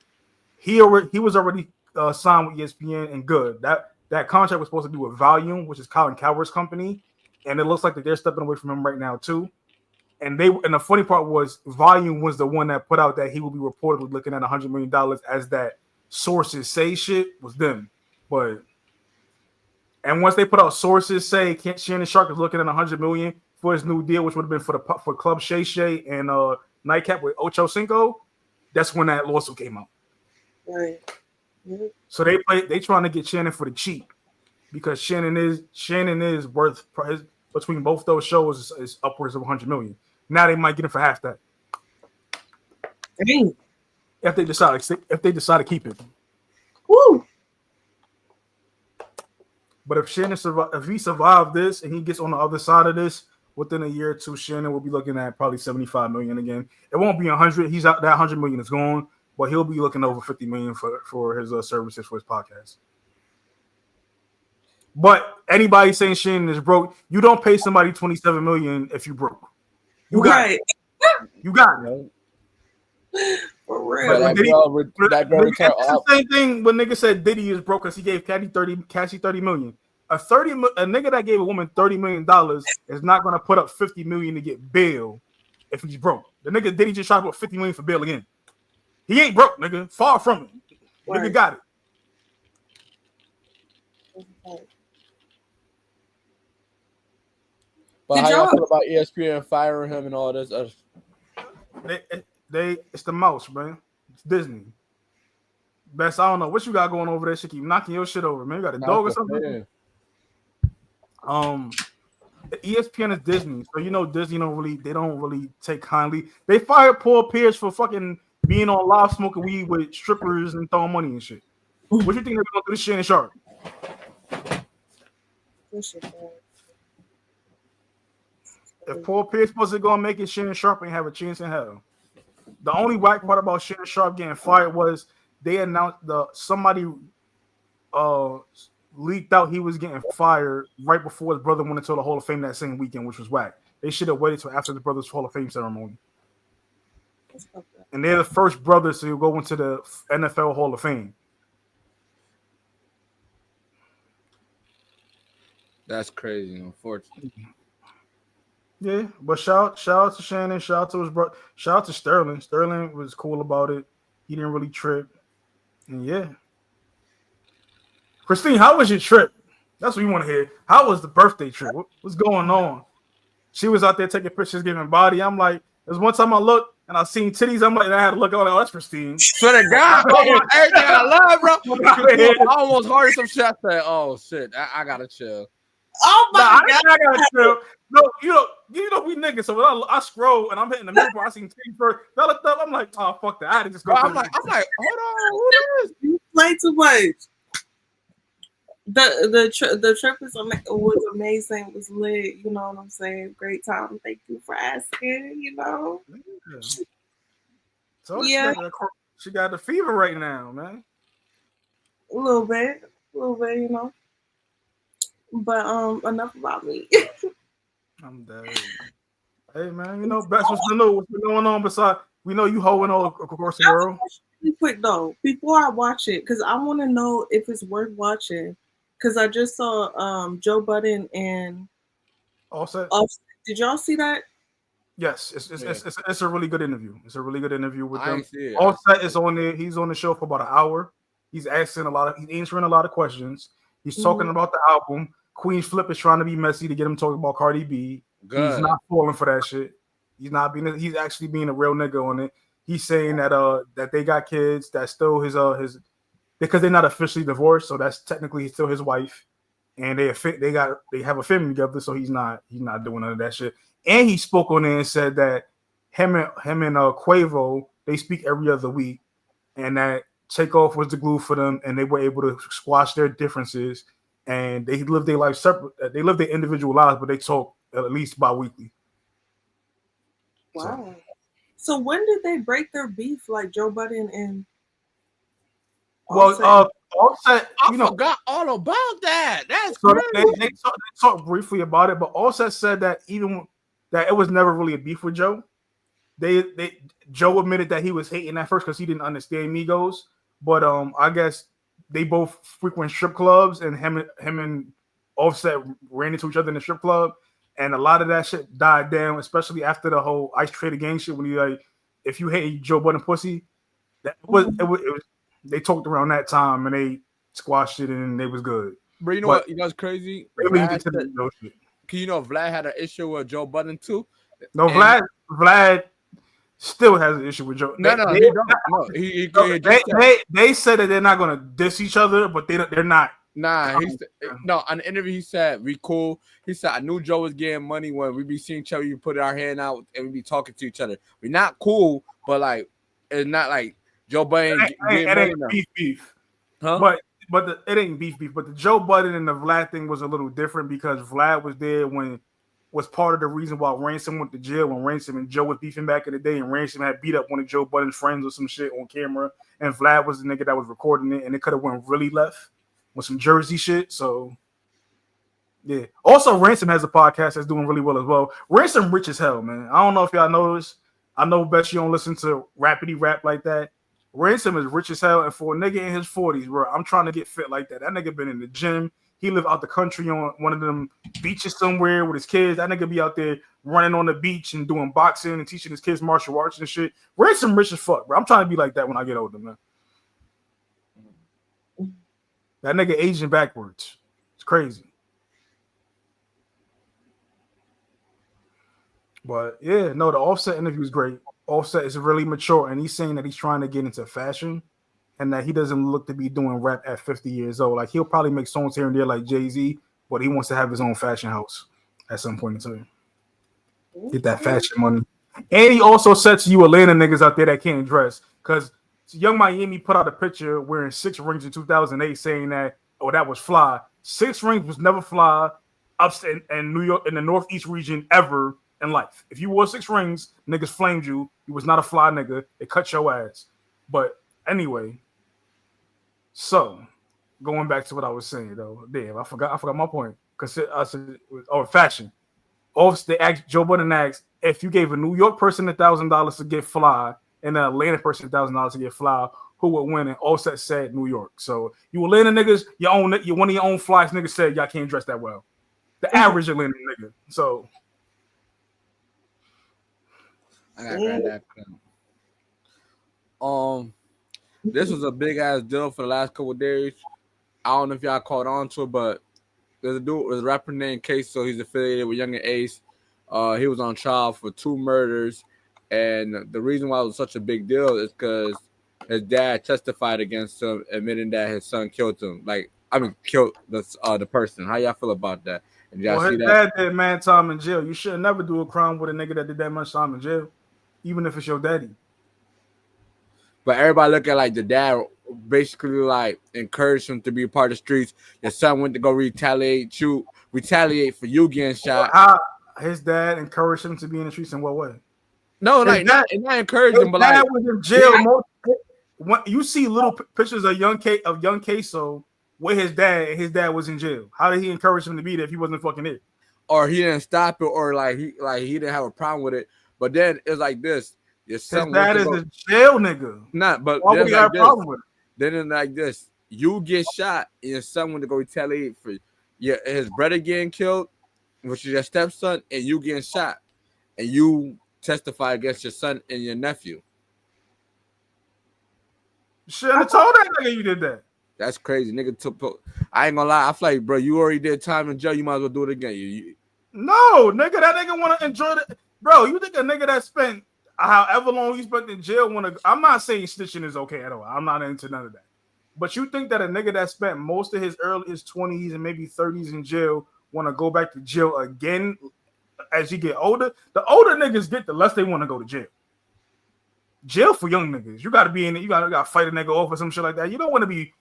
He was already signed with ESPN and good. That contract was supposed to do with Volume, which is Colin Cowherd's company, and it looks like that they're stepping away from him right now too. And the funny part was Volume was the one that put out that he will be reportedly looking at $100 million as that sources say shit was them. And once they put out sources say Shannon Sharp is looking at $100 million for his new deal, which would have been for Club Shay Shay and Nightcap with Ocho Cinco, that's when that lawsuit came out. Right. Mm-hmm. So they trying to get Shannon for the cheap because Shannon is worth between both those shows is upwards of $100 million. Now they might get him for half that. Dang. If they decide to keep it. Woo. But if he survived this and he gets on the other side of this within a year or two, Shannon will be looking at probably 75 million again. It won't be 100. He's out. That 100 million is gone, but he'll be looking over 50 million for his services for his podcast. But anybody saying Shannon is broke, you don't pay somebody 27 million if you broke. You got it. You got it. For real. That girl it's the same thing when nigga said Diddy is broke because he gave Cassie 30 million. A nigga that gave a woman $30 million is not gonna put up 50 million to get bail if he's broke. The nigga Diddy just tried to put 50 million for bail again. He ain't broke, nigga. Far from it. Right. Nigga got it. But how y'all feel about ESPN firing him and all this? It's the mouse, man. It's Disney. Best, I don't know what you got going over there. She keep knocking your shit over, man. You got a dog or something? ESPN is Disney, so you know Disney they don't really take kindly. They fired Paul Pierce for fucking being on live smoking weed with strippers and throwing money and shit. What you think they're gonna do to Shannon Sharp? If Paul Pierce wasn't gonna make it, Shannon Sharp ain't have a chance in hell. The only whack part about Shannon Sharp getting fired was they announced somebody leaked out he was getting fired right before his brother went into the Hall of Fame that same weekend, which was whack. They should have waited till after the brother's Hall of Fame ceremony. And they're the first brothers to go into the NFL Hall of Fame. That's crazy, unfortunately. Yeah, but shout out to Shannon, shout out to his brother, shout out to Sterling. Sterling was cool about it. He didn't really trip. And yeah. Christine, how was your trip? That's what we want to hear. How was the birthday trip? What's going on? She was out there taking pictures, giving body. I'm like, there's one time I looked and I seen titties. I'm like, I had to look. Oh, that's Christine. Swear to God, everything I love, bro. I almost heard some shit. I said, "Oh shit, I gotta chill." Oh my God! I gotta chill. No, you know we niggas. So when I scroll and I'm hitting the middle part, I seen titties first. I looked up. I'm like, oh fuck that. I had to just go. I'm like, hold on, who this? You play too much. The trip was amazing. It was lit. You know what I'm saying? Great time. Thank you for asking. You know. Yeah. So yeah, she got the fever right now, man. A little bit. You know. But enough about me. I'm dead. Hey man, you know, Best, what's been going on besides we know you hoeing all across the world. Really quick though, before I watch it, because I want to know if it's worth watching. Because I just saw Joe Budden and Offset. Did y'all see that? Yes, it's a really good interview. It's a really good interview with them. See Offset is on there. He's on the show for about an hour. He's answering a lot of questions. He's talking about the album. Queen Flip is trying to be messy to get him talking about Cardi B. Good. He's not falling for that shit. He's actually being a real nigga on it. He's saying that they got kids. That's still his because they're not officially divorced, so that's technically still his wife, and they have a family together, so he's not doing none of that shit. And he spoke on there and said that him and Quavo, they speak every other week, and that Takeoff was the glue for them, and they were able to squash their differences, and they live their life separate. They live their individual lives, but they talk at least bi-weekly. Wow. So when did they break their beef, like Joe Budden and? Well, Offset, I forgot all about that. That's so crazy. They talked briefly about it, but Offset said that even that it was never really a beef with Joe. Joe admitted that he was hating at first because he didn't understand Migos, but I guess they both frequent strip clubs, and him and Offset ran into each other in the strip club, and a lot of that shit died down, especially after the whole Ice Trader Gang shit. When he like, if you hate Joe Budden pussy, it was. They talked around that time and they squashed it and they was good. But you know what? You know what's crazy? Vlad Vlad had an issue with Joe Budden too. No, Vlad still has an issue with Joe. He don't. They said that they're not gonna diss each other, but they're not. Nah, on the interview he said we cool. He said I knew Joe was getting money when we be seeing each other. We put our hand out and we be talking to each other. We're not cool, but like it's not like Joe Budden ain't beef. Huh? But it ain't beef. But the Joe Budden and the Vlad thing was a little different because Vlad was there was part of the reason why Ransom went to jail when Ransom and Joe was beefing back in the day, and Ransom had beat up one of Joe Budden's friends or some shit on camera, and Vlad was the nigga that was recording it, and it could have went really left with some Jersey shit. So yeah. Also, Ransom has a podcast that's doing really well as well. Ransom rich as hell, man. I don't know if y'all know this. I know bet you don't listen to rapidy rap like that. Ransom is rich as hell, and for a nigga in his 40s, bro, I'm trying to get fit like that. That nigga been in the gym. He live out the country on one of them beaches somewhere with his kids. That nigga be out there running on the beach and doing boxing and teaching his kids martial arts and shit. Ransom rich as fuck, bro. I'm trying to be like that when I get older, man. That nigga aging backwards. It's crazy. But yeah, no, the Offset interview is great. Offset is really mature, and he's saying that he's trying to get into fashion and that he doesn't look to be doing rap at 50 years old. Like, he'll probably make songs here and there like Jay-Z, but he wants to have his own fashion house at some point in time. Get that fashion money. And he also said to you Atlanta niggas out there that can't dress, because Young Miami put out a picture wearing 6 rings in 2008 saying that, oh, that was fly. 6 rings was never fly upstate in New York, in the Northeast region ever. in life. If you wore 6 rings, niggas flamed you. You was not a fly nigga. They cut your ass. But anyway, so going back to what I was saying though, damn, I forgot my point. Cause I said, fashion. They asked Joe Budden asked if you gave a New York person $1,000 to get fly and an Atlanta person $1,000 to get fly, who would win? And Offset said New York. So you Atlanta niggas, you one of your own flies niggas said y'all can't dress that well. The average Atlanta nigga. So I got that. This was a big ass deal for the last couple of days. I don't know if y'all caught on to it, but there's a rapper named Ksoo. He's affiliated with Young and Ace. He was on trial for 2 murders, and the reason why it was such a big deal is because his dad testified against him, admitting that his son killed him. Killed the person. How y'all feel about that? And y'all see his dad did man time in jail. You should never do a crime with a nigga that did that much time in jail, even if it's your daddy. But everybody look at like the dad basically like encouraged him to be a part of the streets. Your son went to go retaliate for you getting shot. How his dad encouraged him to be in the streets in what way? No, like not encouraged him, but like was in jail. When you see little pictures of young Ksoo with his dad, and his dad was in jail. How did he encourage him to be there if he wasn't fucking it? Or he didn't stop it, or he didn't have a problem with it. But then it's like this. Your son his dad is a jail nigga. But why would he have a problem with it? Then it's like this. You get shot, and your son went to go retaliate for his brother getting killed, which is your stepson, and you getting shot, and you testify against your son and your nephew. Shit, I told that nigga you did that. That's crazy, nigga. I ain't gonna lie. I feel like, bro, you already did time in jail. You might as well do it again. No, nigga, that nigga want to enjoy it, bro. You think a nigga that spent however long he spent in jail want to? I'm not saying snitching is okay at all. I'm not into none of that. But you think that a nigga that spent most of his 20s and maybe 30s in jail want to go back to jail again as you get older? The older niggas get, the less they want to go to jail. Jail for young niggas. You got to be in it. You got to fight a nigga off or some shit like that. You don't want to be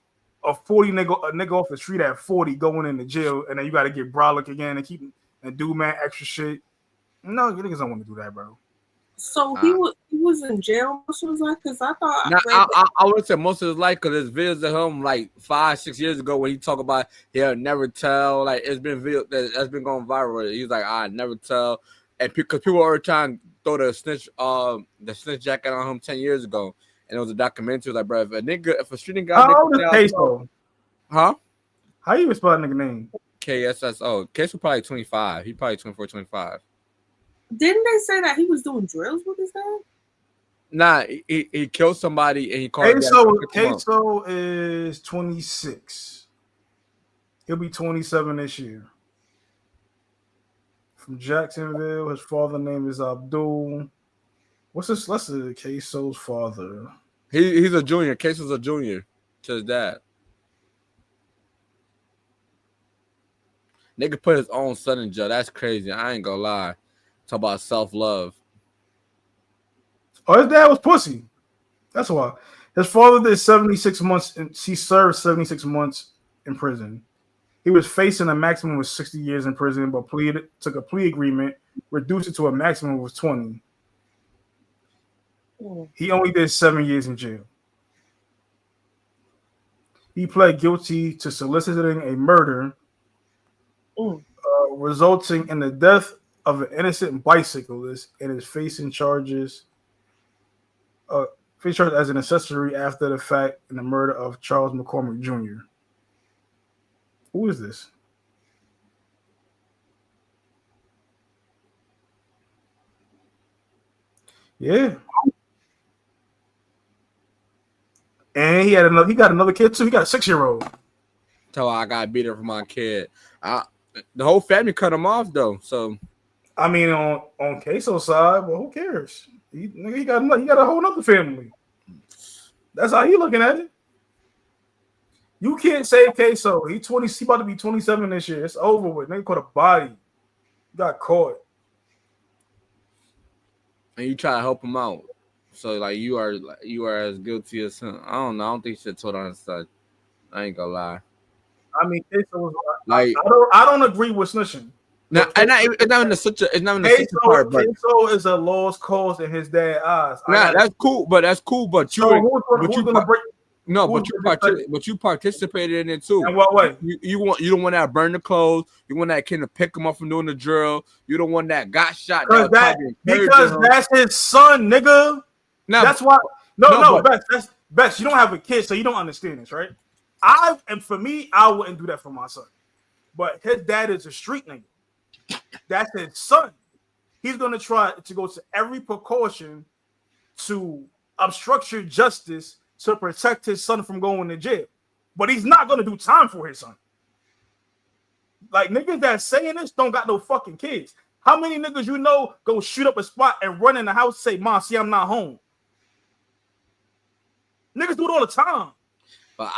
a 40 nigga off the street at 40 going into jail, and then you got to get brolic again and do man extra shit. No, you niggas don't want to do that, bro. So he was in jail most of his life, because I thought I would say most of his life, because there's videos of him like 5-6 years ago when he talk about he'll never tell. Like it's been video that's been going viral. He's like, I never tell, and because people are trying to throw the snitch jacket on him 10 years ago, and it was a documentary. Like, bro, if a street nigga, how old is Ksoo? Huh? How you spell that nigga name? KSSO. Ksoo probably 25. He probably 24, 25. Didn't they say that he was doing drills with his dad? Nah, he killed somebody and he called. Ksoo is 26. He'll be 27 this year. From Jacksonville, his father's name is Abdul. What's this? Let's see, Ksoo's father. He's a junior. Ksoo's a junior to his dad. Nigga put his own son in jail. That's crazy. I ain't gonna lie. Talk about self-love. Oh, his dad was pussy. That's why. His father did 76 months, and he served 76 months in prison. He was facing a maximum of 60 years in prison, but took a plea agreement, reduced it to a maximum of 20. He only did 7 years in jail. He pled guilty to soliciting a murder, resulting in the death of an innocent bicyclist, and is facing charges as an accessory after the fact in the murder of Charles McCormick Jr. Who is this? Yeah. And he got another kid too. He got a 6-year-old. Tell her I got beat up for my kid. The whole family cut him off though. So I mean, on Ksoo's side, well, who cares? He got a whole other family. That's how he looking at it. You can't save Ksoo. He about to be 27 this year. It's over with. They caught a body. He got caught. And you try to help him out. So like you are as guilty as him. I don't know. I don't think shit told on his side. I ain't gonna lie. I mean, Ksoo was like I don't agree with snitching. Now, But it's not in such a part, but Ksoo is a lost cause in his dad's eyes. nah, that's cool. But So who's gonna break? no, Who's but you participated in it too. In what way? You don't want that burn the clothes. You want that kid to pick him up from doing the drill. You don't want that got shot. Because that's his son, nigga. Now, that's why. No, but, Best. You don't have a kid, so you don't understand this, right? For me, I wouldn't do that for my son. But his dad is a street nigga. That's his son. He's gonna try to go to every precaution to obstruct justice to protect his son from going to jail. But he's not gonna do time for his son. Like niggas that saying this don't got no fucking kids. How many niggas you know go shoot up a spot and run in the house and say, "Mom, see, I'm not home." Niggas do it all the time. But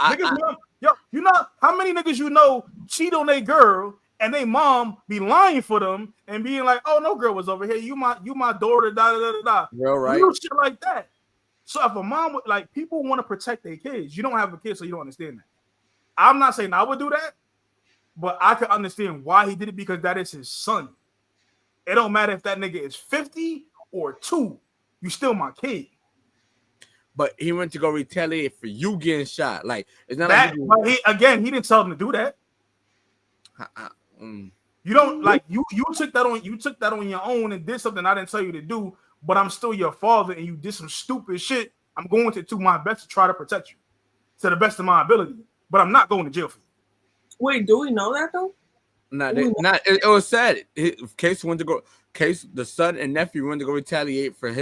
you know how many niggas you know cheat on their girl and they mom be lying for them and being like, "Oh, no girl was over here. You my daughter." Da da da da. Real right. You shit like that. So if a mom would like people want to protect their kids, you don't have a kid, so you don't understand that. I'm not saying I would do that, but I can understand why he did it because that is his son. It don't matter if that nigga is 50 or 2, you still my kid. But he went to go retaliate for you getting shot. Like it's not that. Like he didn't tell him to do that. You don't like you took that on. You took that on your own and did something I didn't tell you to do. But I'm still your father, and you did some stupid shit. I'm going to do my best to try to protect you to the best of my ability. But I'm not going to jail for you. Wait, do we know that though? It was sad. Ksoo went to go. The son and nephew went to go retaliate for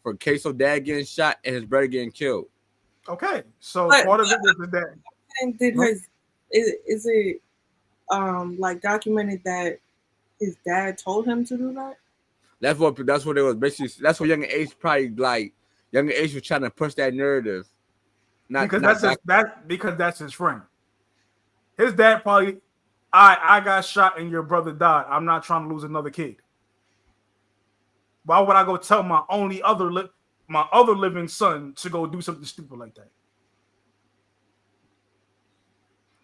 Ksoo dad getting shot and his brother getting killed. Okay, so part of it was his dad. And is it like documented that his dad told him to do that? That's what it was basically. That's what Younger Ace probably like. Younger Ace was trying to push that narrative. Because that's his friend. His dad probably, I got shot and your brother died. I'm not trying to lose another kid. Why would I go tell my other living son to go do something stupid like that?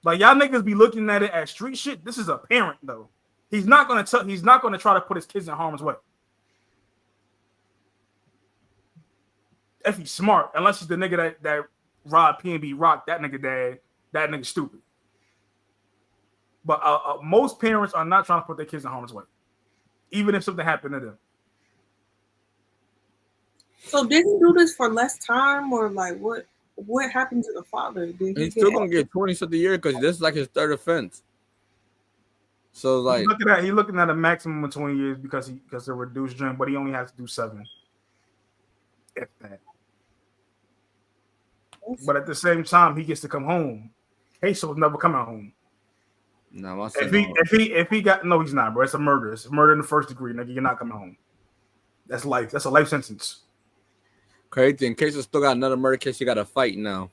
Like y'all niggas be looking at it as street shit. This is a parent though. He's not gonna try to put his kids in harm's way. If he's smart, unless he's the nigga that robbed P&B Rock, that nigga stupid. But most parents are not trying to put their kids in harm's way, even if something happened to them. So did he do this for less time, or like what happened to the father? He's still gonna get 20-something years because this is like his third offense. So like he's looking at a maximum of 20 years because they're reduced drink, but he only has to do 7. If that. But at the same time, he gets to come home. Ksoo's never coming home. No, if he got no, he's not, bro. It's a murder. It's murder in the first degree, nigga. You're not coming home. That's life. That's a life sentence. Crazy. In case still got another murder case, you got to fight now.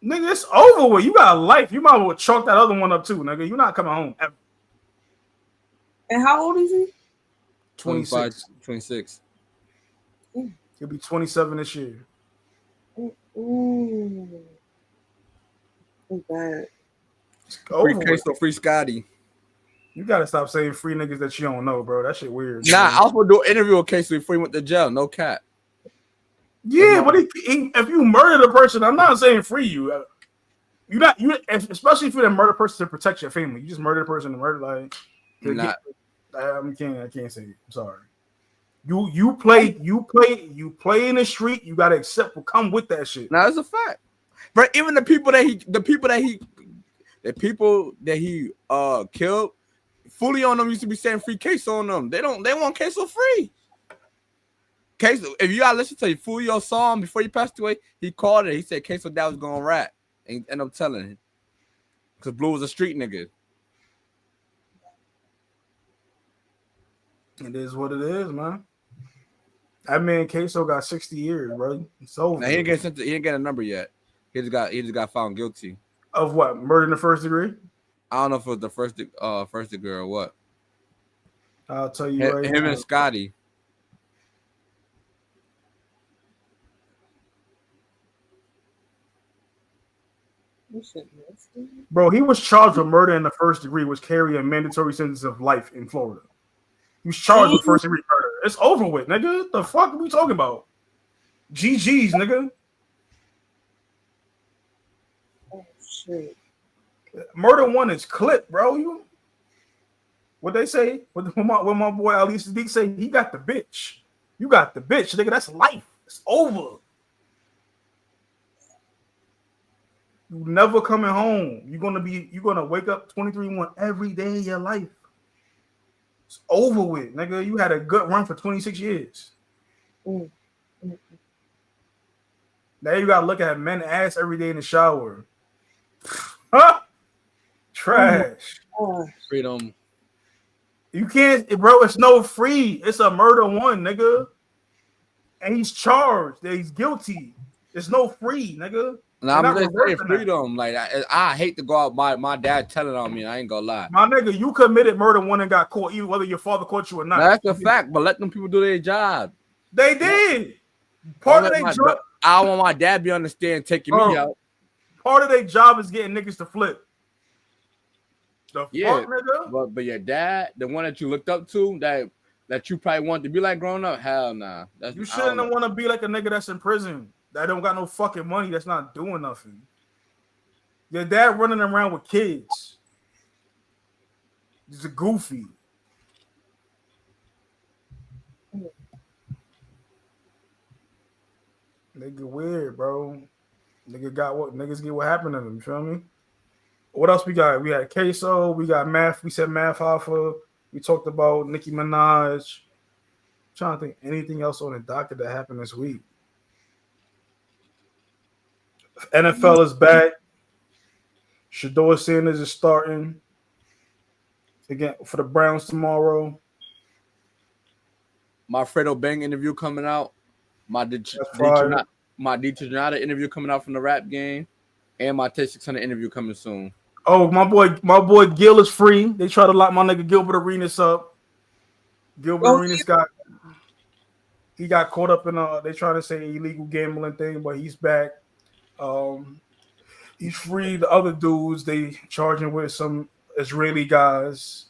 Nigga, it's over with. You got a life. You might as well chalk that other one up too, nigga. You're not coming home ever. And how old is he? 26. He'll be 27 this year. Ooh. That's bad. Free Ksoo, free Scotty. You gotta stop saying free niggas that you don't know, bro. That shit weird. Nah, I was gonna do an interview with Ksoo before he went to jail. No cap. Yeah, but if you murder the person, I'm not saying free you. Especially if you're a murder person to protect your family. You just murder the person to murder like. I can't say it. I'm sorry. You play in the street. You gotta accept what come with that shit. Now it's a fact. But even the people that he killed, fully on them used to be saying free Ksoo on them. They want Ksoo free. Ksoo, if you gotta listen to Fulio's song before he passed away, he called it. He said Ksoo dad was gonna rap, and I'm telling him, because Blue was a street nigga. It is what it is, man. That man Ksoo got 60 years, bro. It's over. Now, he didn't get a number yet. He just got found guilty of what? Murder in the first degree? I don't know if it was the first degree or what. I'll tell you right now. Him and Scotty. This shit nasty. Bro, he was charged with murder in the first degree, which carry a mandatory sentence of life in Florida. He was charged with first degree murder. It's over with, nigga. What the fuck are we talking about? GG's, nigga. Oh shit. Murder one is clip, bro. You what they say? What my boy Ali Sadiq say? He got the bitch. You got the bitch, nigga. That's life. It's over. You never coming home. You're gonna wake up 23-1 every day of your life. It's over with, nigga. You had a good run for 26 years. Mm. Now you gotta look at men ass every day in the shower. Huh? Trash. Freedom. You can't, bro. It's no free. It's a murder one, nigga. And he's charged. That he's guilty. It's no free, nigga. And I'm just saying freedom. Like I hate to go out. My dad telling on me. I ain't gonna lie. My nigga, you committed murder one and got caught, even whether your father caught you or not. Now, that's a fact. But let them people do their job. They did. Part of their job. I want my dad be understand taking me out. Part of their job is getting niggas to flip. The fuck, nigga? But your dad, the one that you looked up to, that you probably want to be like growing up, hell nah. You shouldn't want to be like a nigga that's in prison. That don't got no fucking money. That's not doing nothing. Your dad running around with kids. He's a goofy. Nigga weird, bro. Nigga got what? Niggas get what happened to them. You feel me? What else we got? We had Ksoo. We got Math. We said Math Alpha. We talked about Nicki Minaj. I'm trying to think anything else on the docket that happened this week. NFL is back. Shador Sanders is starting again for the Browns tomorrow. My Fredo Bang interview coming out. My Detroit interview coming out from the rap game, and my Take 600 interview coming soon. Oh, my boy Gil is free. They try to lock my nigga Gilbert Arenas up. Arenas got caught up in they trying to say illegal gambling thing, but he's back. He's free. The other dudes they charging with some Israeli guys,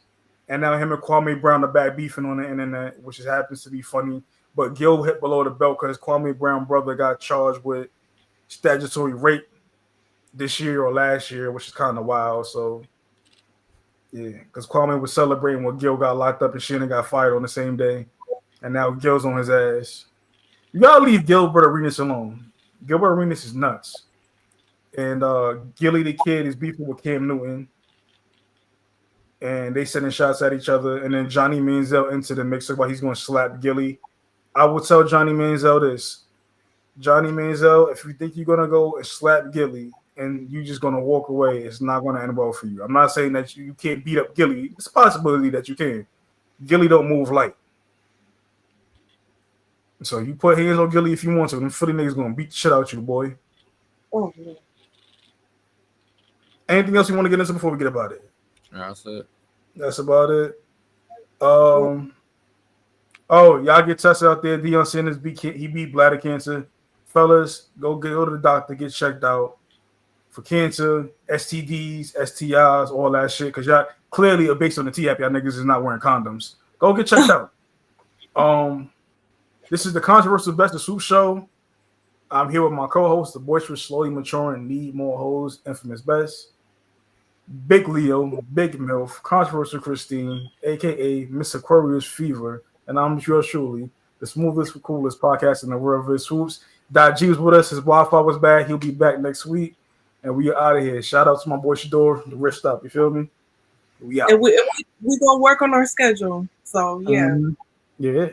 and now him and Kwame Brown are back beefing on the internet, which happens to be funny. But Gil hit below the belt because Kwame Brown brother got charged with statutory rape this year or last year, which is kind of wild. So yeah, because Kwame was celebrating when Gil got locked up and Shannon got fired on the same day, and now Gil's on his ass. You gotta leave Gilbert Arenas alone. Gilbert Arenas is nuts. And Gilly the Kid is beefing with Cam Newton. And they sending shots at each other. And then Johnny Manziel into the mix about he's going to slap Gilly. I will tell Johnny Manziel this. Johnny Manziel, if you think you're going to go and slap Gilly and you're just going to walk away, it's not going to end well for you. I'm not saying that you can't beat up Gilly. It's a possibility that you can. Gilly don't move light. So you put hands on Gilly if you want to. Them Philly niggas going to beat the shit out you, boy. Oh, man. Anything else you want to get into before we get about it? That's it. That's about it. Oh, y'all get tested out there. Deion Sanders beat bladder cancer. Fellas, go to the doctor, get checked out for cancer, STDs, STIs, all that shit. Because y'all clearly, based on the T-app, y'all niggas is not wearing condoms. Go get checked out. This is the controversial Best of Swoop show. I'm here with my co-host, the boisterous, slowly maturing, need more hoes, infamous Best, Big Leo, Big MILF, controversial Christine, aka Miss Aquarius Fever, and I'm yours truly, the smoothest, coolest podcast in the world, Vis Swoops. G was with us. His Wi-Fi was bad. He'll be back next week, and we are out of here. Shout out to my boy Shador, the wrist up. You feel me? We out. And we gonna work on our schedule. So yeah. Yeah.